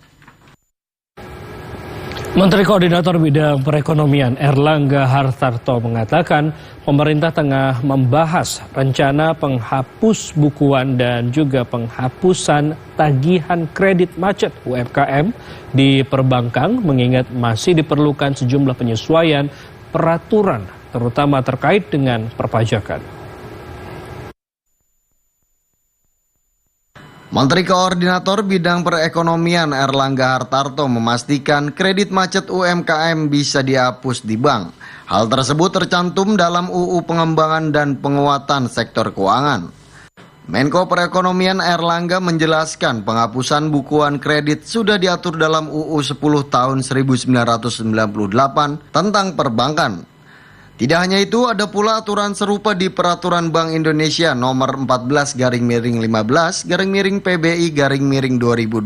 Menteri Koordinator Bidang Perekonomian Erlangga Hartarto mengatakan pemerintah tengah membahas rencana penghapus bukuan dan juga penghapusan tagihan kredit macet UMKM di perbankan, mengingat masih diperlukan sejumlah penyesuaian peraturan terutama terkait dengan perpajakan. Menteri Koordinator Bidang Perekonomian Erlangga Hartarto memastikan kredit macet UMKM bisa dihapus di bank. Hal tersebut tercantum dalam UU Pengembangan dan Penguatan Sektor Keuangan. Menko Perekonomian Erlangga menjelaskan penghapusan bukuan kredit sudah diatur dalam UU 10 tahun 1998 tentang perbankan. Tidak hanya itu, ada pula aturan serupa di Peraturan Bank Indonesia nomor 14/PBI/2012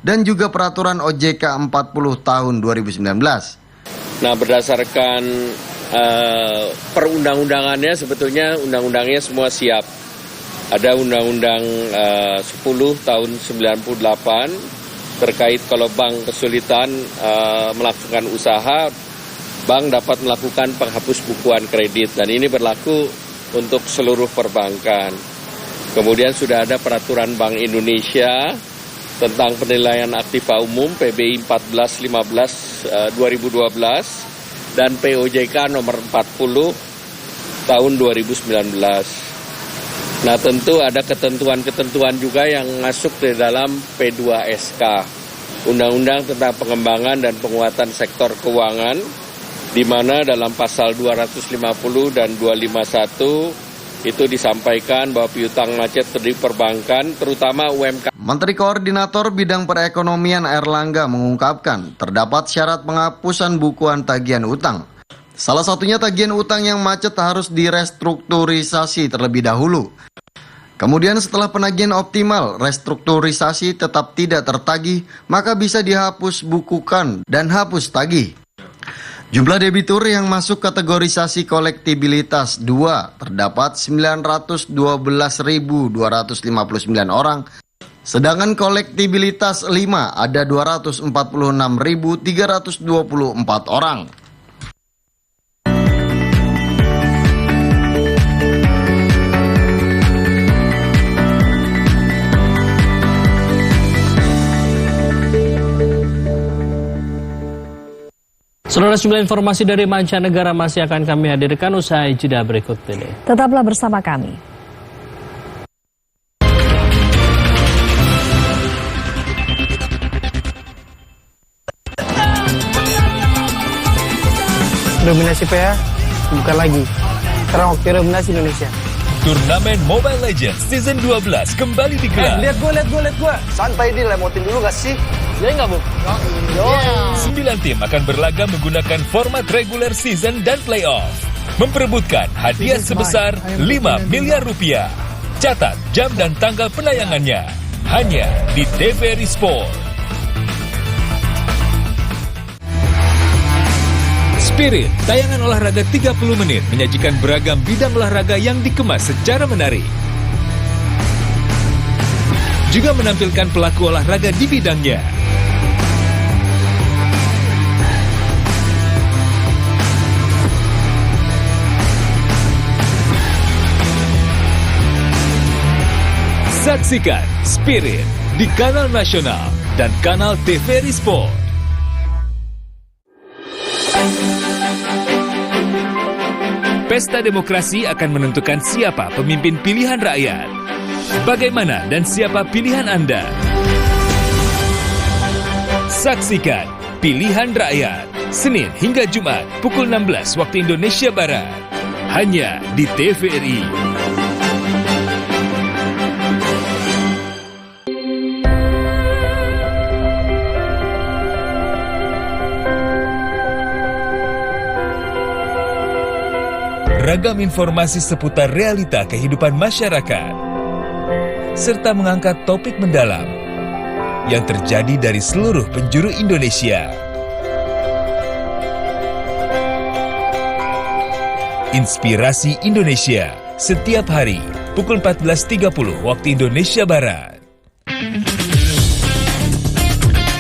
dan juga Peraturan OJK 40 tahun 2019. Nah, berdasarkan perundang-undangannya sebetulnya undang-undangnya semua siap. Ada Undang-Undang 10 tahun 98 terkait kalau bank kesulitan melakukan usaha, bank dapat melakukan penghapus bukuan kredit, dan ini berlaku untuk seluruh perbankan. Kemudian sudah ada Peraturan Bank Indonesia tentang penilaian aktiva umum PBI 14/15/2012 dan POJK nomor 40 tahun 2019. Nah, tentu ada ketentuan-ketentuan juga yang masuk di dalam P2SK, Undang-Undang tentang Pengembangan dan Penguatan Sektor Keuangan, di mana dalam pasal 250 dan 251 itu disampaikan bahwa piutang macet di perbankan, terutama UMKM. Menteri Koordinator Bidang Perekonomian Erlangga mengungkapkan terdapat syarat penghapusan bukuan tagihan utang. Salah satunya tagihan utang yang macet harus direstrukturisasi terlebih dahulu. Kemudian setelah penagihan optimal, restrukturisasi tetap tidak tertagih, maka bisa dihapus bukukan dan hapus tagih. Jumlah debitur yang masuk kategorisasi kolektibilitas 2 terdapat 912.259 orang, sedangkan kolektibilitas 5 ada 246.324 orang. Saudara, sejumlah informasi dari mancanegara masih akan kami hadirkan usai jeda berikut ini. Tetaplah bersama kami. Dominasi PA bukan lagi. Sekarang waktu dominasi Indonesia. Turnamen Mobile Legends Season 12 kembali digelar. Lihat gua. Santai di lemotin dulu gak sih? Ya enggak, Bu? 9 tim akan berlaga menggunakan format regular season dan playoff. Memperebutkan hadiah sebesar 5 miliar rupiah. Catat jam dan tanggal penayangannya. Hanya di TVRI Sport. Spirit, tayangan olahraga 30 menit menyajikan beragam bidang olahraga yang dikemas secara menarik. Juga menampilkan pelaku olahraga di bidangnya. Saksikan Spirit di kanal nasional dan kanal TVRI Sport. Pesta demokrasi akan menentukan siapa pemimpin pilihan rakyat. Bagaimana dan siapa pilihan Anda? Saksikan Pilihan Rakyat, Senin hingga Jumat pukul 16 waktu Indonesia Barat. Hanya di TVRI. Ragam informasi seputar realita kehidupan masyarakat, serta mengangkat topik mendalam yang terjadi dari seluruh penjuru Indonesia. Inspirasi Indonesia, setiap hari pukul 14.30 waktu Indonesia Barat.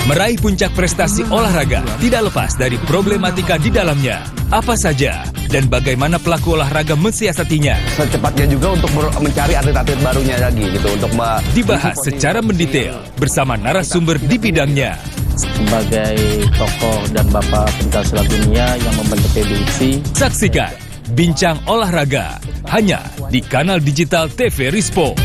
Meraih puncak prestasi olahraga tidak lepas dari problematika di dalamnya. Apa saja dan bagaimana pelaku olahraga mensiasatinya? Secepatnya juga untuk mencari atlet-atlet barunya lagi gitu untuk dibahas secara mendetail bersama narasumber di bidangnya. Sebagai tokoh dan bapak pencaksilat dunia yang membentuk PBIC. Saksikan Bincang Olahraga hanya di kanal digital TVRI Sport.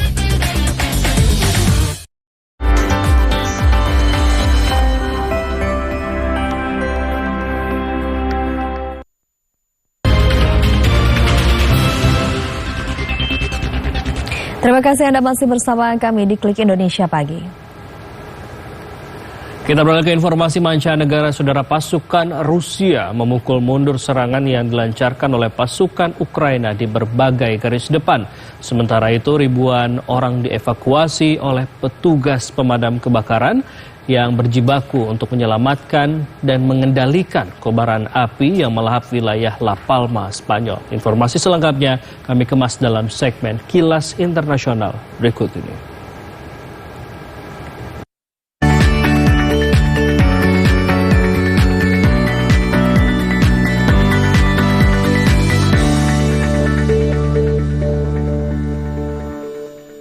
Terima kasih Anda masih bersama kami di Klik Indonesia Pagi. Kita beralih ke informasi mancanegara. Saudara, pasukan Rusia memukul mundur serangan yang dilancarkan oleh pasukan Ukraina di berbagai garis depan. Sementara itu ribuan orang dievakuasi oleh petugas pemadam kebakaran yang berjibaku untuk menyelamatkan dan mengendalikan kobaran api yang melahap wilayah La Palma, Spanyol. Informasi selengkapnya kami kemas dalam segmen Kilas Internasional berikut ini.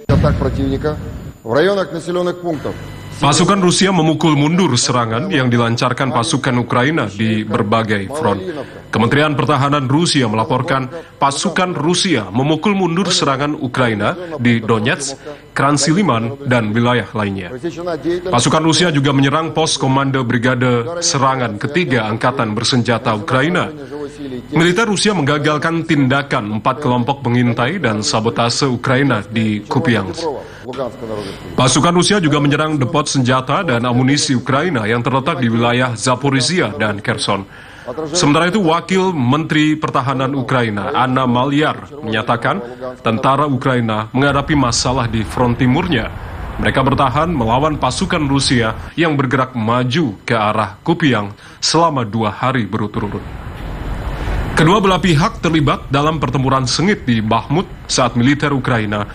Атак противника в районах населенных пунктов. Pasukan Rusia memukul mundur serangan yang dilancarkan pasukan Ukraina di berbagai front. Kementerian Pertahanan Rusia melaporkan pasukan Rusia memukul mundur serangan Ukraina di Donetsk, Kransi-Liman, dan wilayah lainnya. Pasukan Rusia juga menyerang pos komando Brigade Serangan Ketiga Angkatan Bersenjata Ukraina. Militer Rusia menggagalkan tindakan 4 kelompok pengintai dan sabotase Ukraina di Kupiansk. Pasukan Rusia juga menyerang depot senjata dan amunisi Ukraina yang terletak di wilayah Zaporizhia dan Kherson. Sementara itu, Wakil Menteri Pertahanan Ukraina, Anna Malyar, menyatakan tentara Ukraina menghadapi masalah di front timurnya. Mereka bertahan melawan pasukan Rusia yang bergerak maju ke arah Kupiansk selama 2 hari berturut-turut. Kedua belah pihak terlibat dalam pertempuran sengit di Bakhmut saat militer Ukraina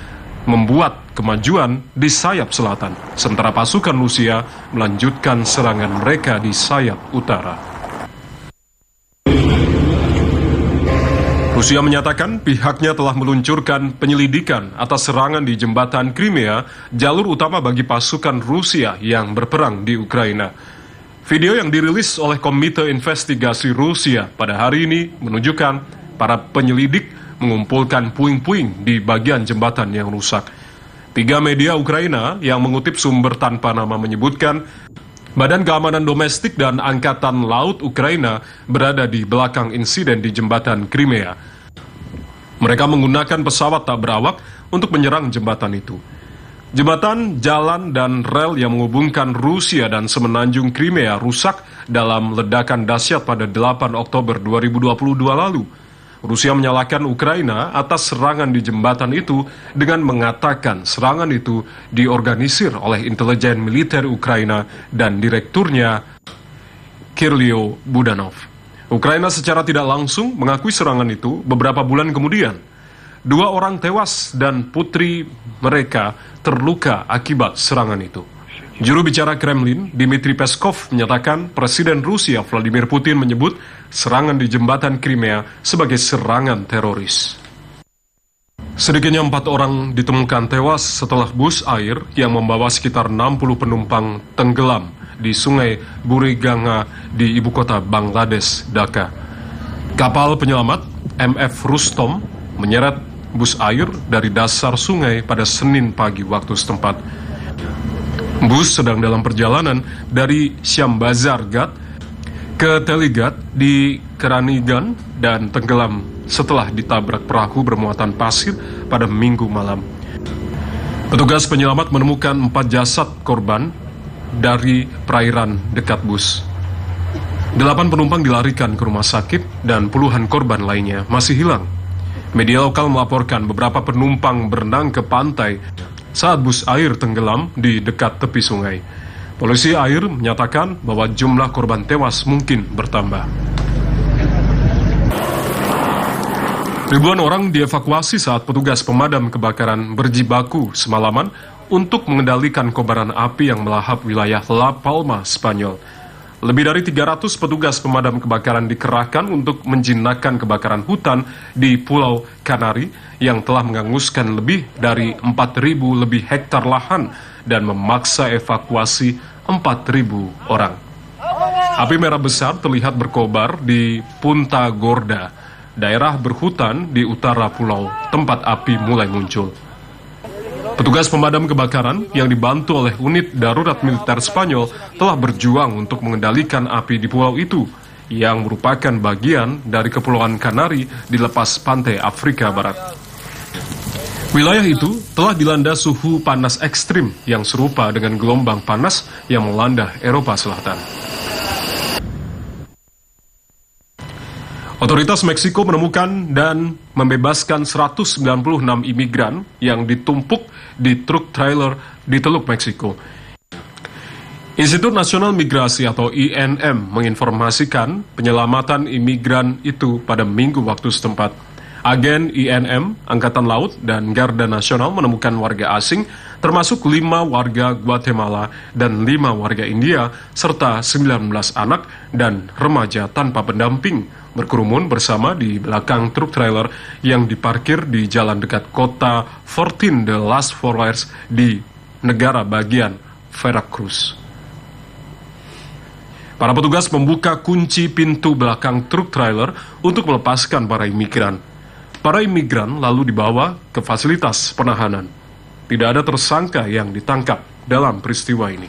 membuat kemajuan di sayap selatan, sementara pasukan Rusia melanjutkan serangan mereka di sayap utara. Rusia menyatakan pihaknya telah meluncurkan penyelidikan atas serangan di jembatan Crimea, jalur utama bagi pasukan Rusia yang berperang di Ukraina. Video yang dirilis oleh Komite Investigasi Rusia pada hari ini menunjukkan para penyelidik mengumpulkan puing-puing di bagian jembatan yang rusak. 3 media Ukraina yang mengutip sumber tanpa nama menyebutkan Badan Keamanan Domestik dan Angkatan Laut Ukraina berada di belakang insiden di jembatan Crimea. Mereka menggunakan pesawat tak berawak untuk menyerang jembatan itu. Jembatan, jalan, dan rel yang menghubungkan Rusia dan semenanjung Crimea rusak dalam ledakan dahsyat pada 8 Oktober 2022 lalu. Rusia menyalahkan Ukraina atas serangan di jembatan itu dengan mengatakan serangan itu diorganisir oleh intelijen militer Ukraina dan direkturnya Kirilo Budanov. Ukraina secara tidak langsung mengakui serangan itu beberapa bulan kemudian. 2 orang tewas dan putri mereka terluka akibat serangan itu. Juru bicara Kremlin, Dmitry Peskov, menyatakan Presiden Rusia Vladimir Putin menyebut serangan di jembatan Crimea sebagai serangan teroris. Sedikitnya 4 orang ditemukan tewas setelah bus air yang membawa sekitar 60 penumpang tenggelam di sungai Buriganga di ibu kota Bangladesh, Dhaka. Kapal penyelamat MF Rustom menyeret bus air dari dasar sungai pada Senin pagi waktu setempat. Bus sedang dalam perjalanan dari Syambazargat ke Teligat di Keranigan dan tenggelam setelah ditabrak perahu bermuatan pasir pada Minggu malam. Petugas penyelamat menemukan 4 jasad korban dari perairan dekat bus. 8 penumpang dilarikan ke rumah sakit dan puluhan korban lainnya masih hilang. Media lokal melaporkan beberapa penumpang berenang ke pantai saat bus air tenggelam di dekat tepi sungai. Polisi air menyatakan bahwa jumlah korban tewas mungkin bertambah. Ribuan orang dievakuasi saat petugas pemadam kebakaran berjibaku semalaman untuk mengendalikan kobaran api yang melahap wilayah La Palma, Spanyol. Lebih dari 300 petugas pemadam kebakaran dikerahkan untuk menjinakkan kebakaran hutan di Pulau Kanari yang telah menghanguskan lebih dari 4.000 lebih hektar lahan dan memaksa evakuasi 4.000 orang. Api merah besar terlihat berkobar di Punta Gorda, daerah berhutan di utara pulau tempat api mulai muncul. Petugas pemadam kebakaran yang dibantu oleh unit darurat militer Spanyol telah berjuang untuk mengendalikan api di pulau itu yang merupakan bagian dari Kepulauan Kanari di lepas pantai Afrika Barat. Wilayah itu telah dilanda suhu panas ekstrim yang serupa dengan gelombang panas yang melanda Eropa Selatan. Otoritas Meksiko menemukan dan membebaskan 196 imigran yang ditumpuk di truk trailer di Teluk Meksiko. Institut Nasional Migrasi atau INM menginformasikan penyelamatan imigran itu pada Minggu waktu setempat. Agen INM, Angkatan Laut, dan Garda Nasional menemukan warga asing, termasuk 5 warga Guatemala dan 5 warga India, serta 19 anak dan remaja tanpa pendamping, berkerumun bersama di belakang truk trailer yang diparkir di jalan dekat kota Fortín de las Flores di negara bagian Veracruz. Para petugas membuka kunci pintu belakang truk trailer untuk melepaskan para imigran. Para imigran lalu dibawa ke fasilitas penahanan. Tidak ada tersangka yang ditangkap dalam peristiwa ini.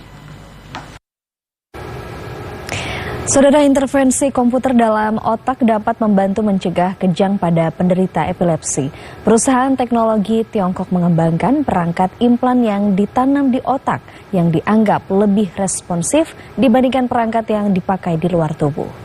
Saudara, intervensi komputer dalam otak dapat membantu mencegah kejang pada penderita epilepsi. Perusahaan teknologi Tiongkok mengembangkan perangkat implan yang ditanam di otak yang dianggap lebih responsif dibandingkan perangkat yang dipakai di luar tubuh.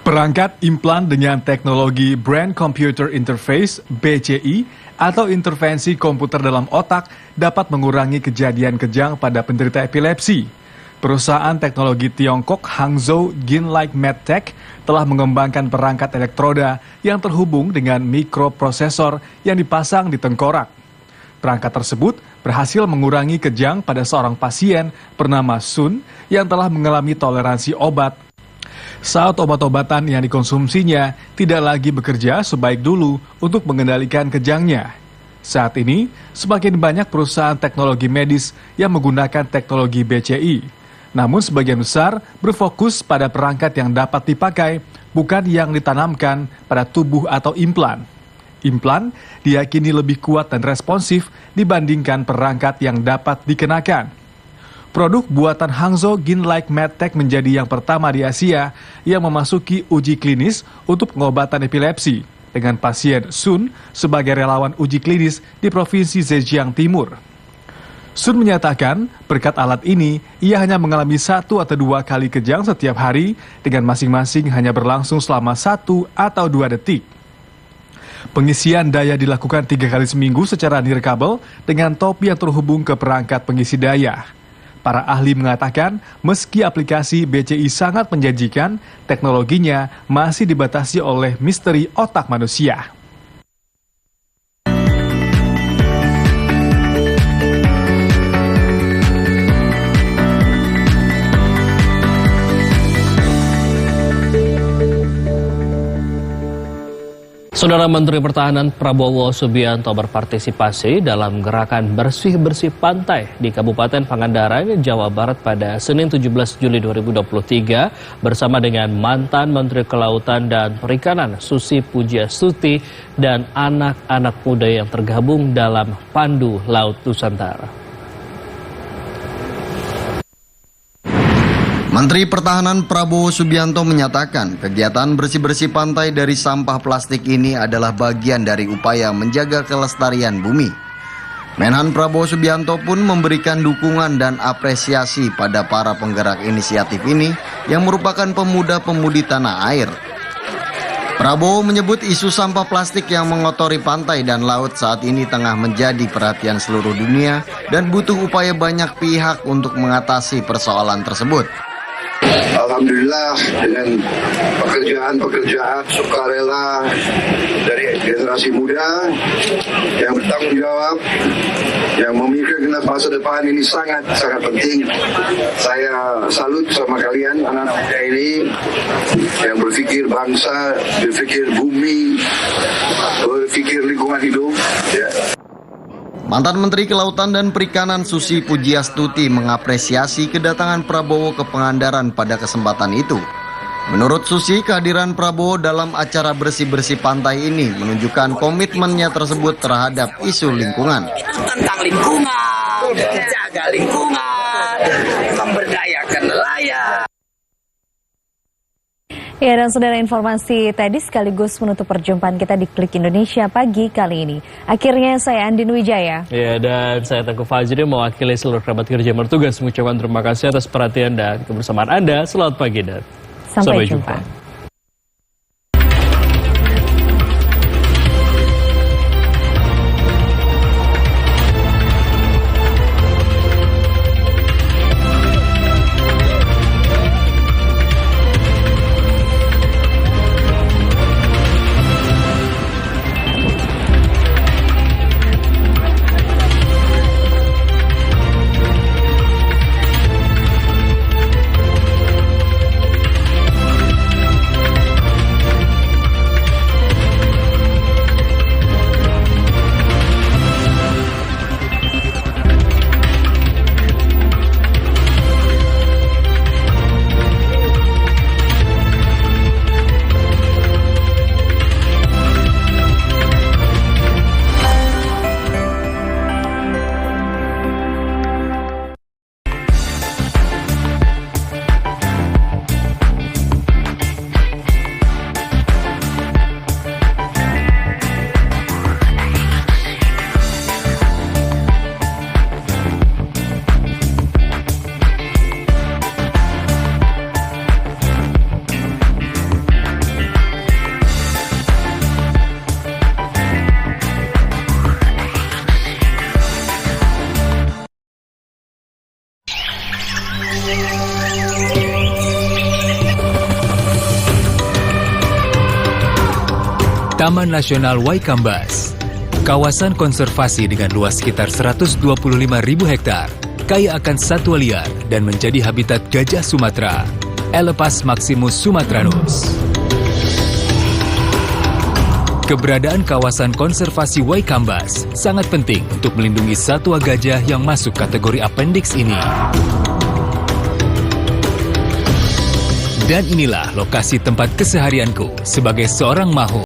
Perangkat implan dengan teknologi Brain Computer Interface (BCI) atau intervensi komputer dalam otak dapat mengurangi kejadian kejang pada penderita epilepsi. Perusahaan teknologi Tiongkok Hangzhou Jinlike Medtech telah mengembangkan perangkat elektroda yang terhubung dengan mikroprosesor yang dipasang di tengkorak. Perangkat tersebut berhasil mengurangi kejang pada seorang pasien bernama Sun yang telah mengalami toleransi obat saat obat-obatan yang dikonsumsinya tidak lagi bekerja sebaik dulu untuk mengendalikan kejangnya. Saat ini, semakin banyak perusahaan teknologi medis yang menggunakan teknologi BCI. Namun sebagian besar berfokus pada perangkat yang dapat dipakai, bukan yang ditanamkan pada tubuh atau implan. Implan diyakini lebih kuat dan responsif dibandingkan perangkat yang dapat dikenakan. Produk buatan Hangzhou Ginlike Medtech menjadi yang pertama di Asia yang memasuki uji klinis untuk pengobatan epilepsi dengan pasien Sun sebagai relawan uji klinis di Provinsi Zhejiang Timur. Sun menyatakan berkat alat ini ia hanya mengalami 1 atau 2 kali kejang setiap hari dengan masing-masing hanya berlangsung selama 1 atau 2 detik. Pengisian daya dilakukan 3 kali seminggu secara nirkabel dengan topi yang terhubung ke perangkat pengisi daya. Para ahli mengatakan meski aplikasi BCI sangat menjanjikan, teknologinya masih dibatasi oleh misteri otak manusia. Saudara Menteri Pertahanan Prabowo Subianto berpartisipasi dalam gerakan bersih-bersih pantai di Kabupaten Pangandaran, Jawa Barat pada Senin 17 Juli 2023 bersama dengan mantan Menteri Kelautan dan Perikanan Susi Pujiastuti dan anak-anak muda yang tergabung dalam Pandu Laut Nusantara. Menteri Pertahanan Prabowo Subianto menyatakan kegiatan bersih-bersih pantai dari sampah plastik ini adalah bagian dari upaya menjaga kelestarian bumi. Menhan Prabowo Subianto pun memberikan dukungan dan apresiasi pada para penggerak inisiatif ini yang merupakan pemuda-pemudi tanah air. Prabowo menyebut isu sampah plastik yang mengotori pantai dan laut saat ini tengah menjadi perhatian seluruh dunia dan butuh upaya banyak pihak untuk mengatasi persoalan tersebut. Alhamdulillah dengan pekerjaan sukarela dari generasi muda yang bertanggung jawab, yang memikirkan masa depan ini sangat penting. Saya salut sama kalian anak-anak muda ini yang berpikir bangsa, berpikir bumi, berpikir lingkungan hidup. Ya. Mantan Menteri Kelautan dan Perikanan Susi Pujiastuti mengapresiasi kedatangan Prabowo ke Pangandaran pada kesempatan itu. Menurut Susi, kehadiran Prabowo dalam acara bersih-bersih pantai ini menunjukkan komitmennya tersebut terhadap isu lingkungan. Tentang lingkungan, jaga lingkungan, memberdayakan nelayan. Ya, dan saudara, informasi tadi sekaligus menutup perjumpaan kita di Klik Indonesia pagi kali ini. Akhirnya saya Andin Wijaya. Ya, dan saya Teguh Fajri mewakili seluruh kerabat kerja bertugas mengucapkan terima kasih atas perhatian dan kebersamaan Anda. Selamat pagi dan sampai jumpa. Taman Nasional Waikambas, kawasan konservasi dengan luas sekitar 125.000 hektar, kaya akan satwa liar dan menjadi habitat gajah Sumatera, Elepas Maximus sumatranus. Keberadaan kawasan konservasi Waikambas sangat penting untuk melindungi satwa gajah yang masuk kategori appendix ini. Dan inilah lokasi tempat keseharianku sebagai seorang maho.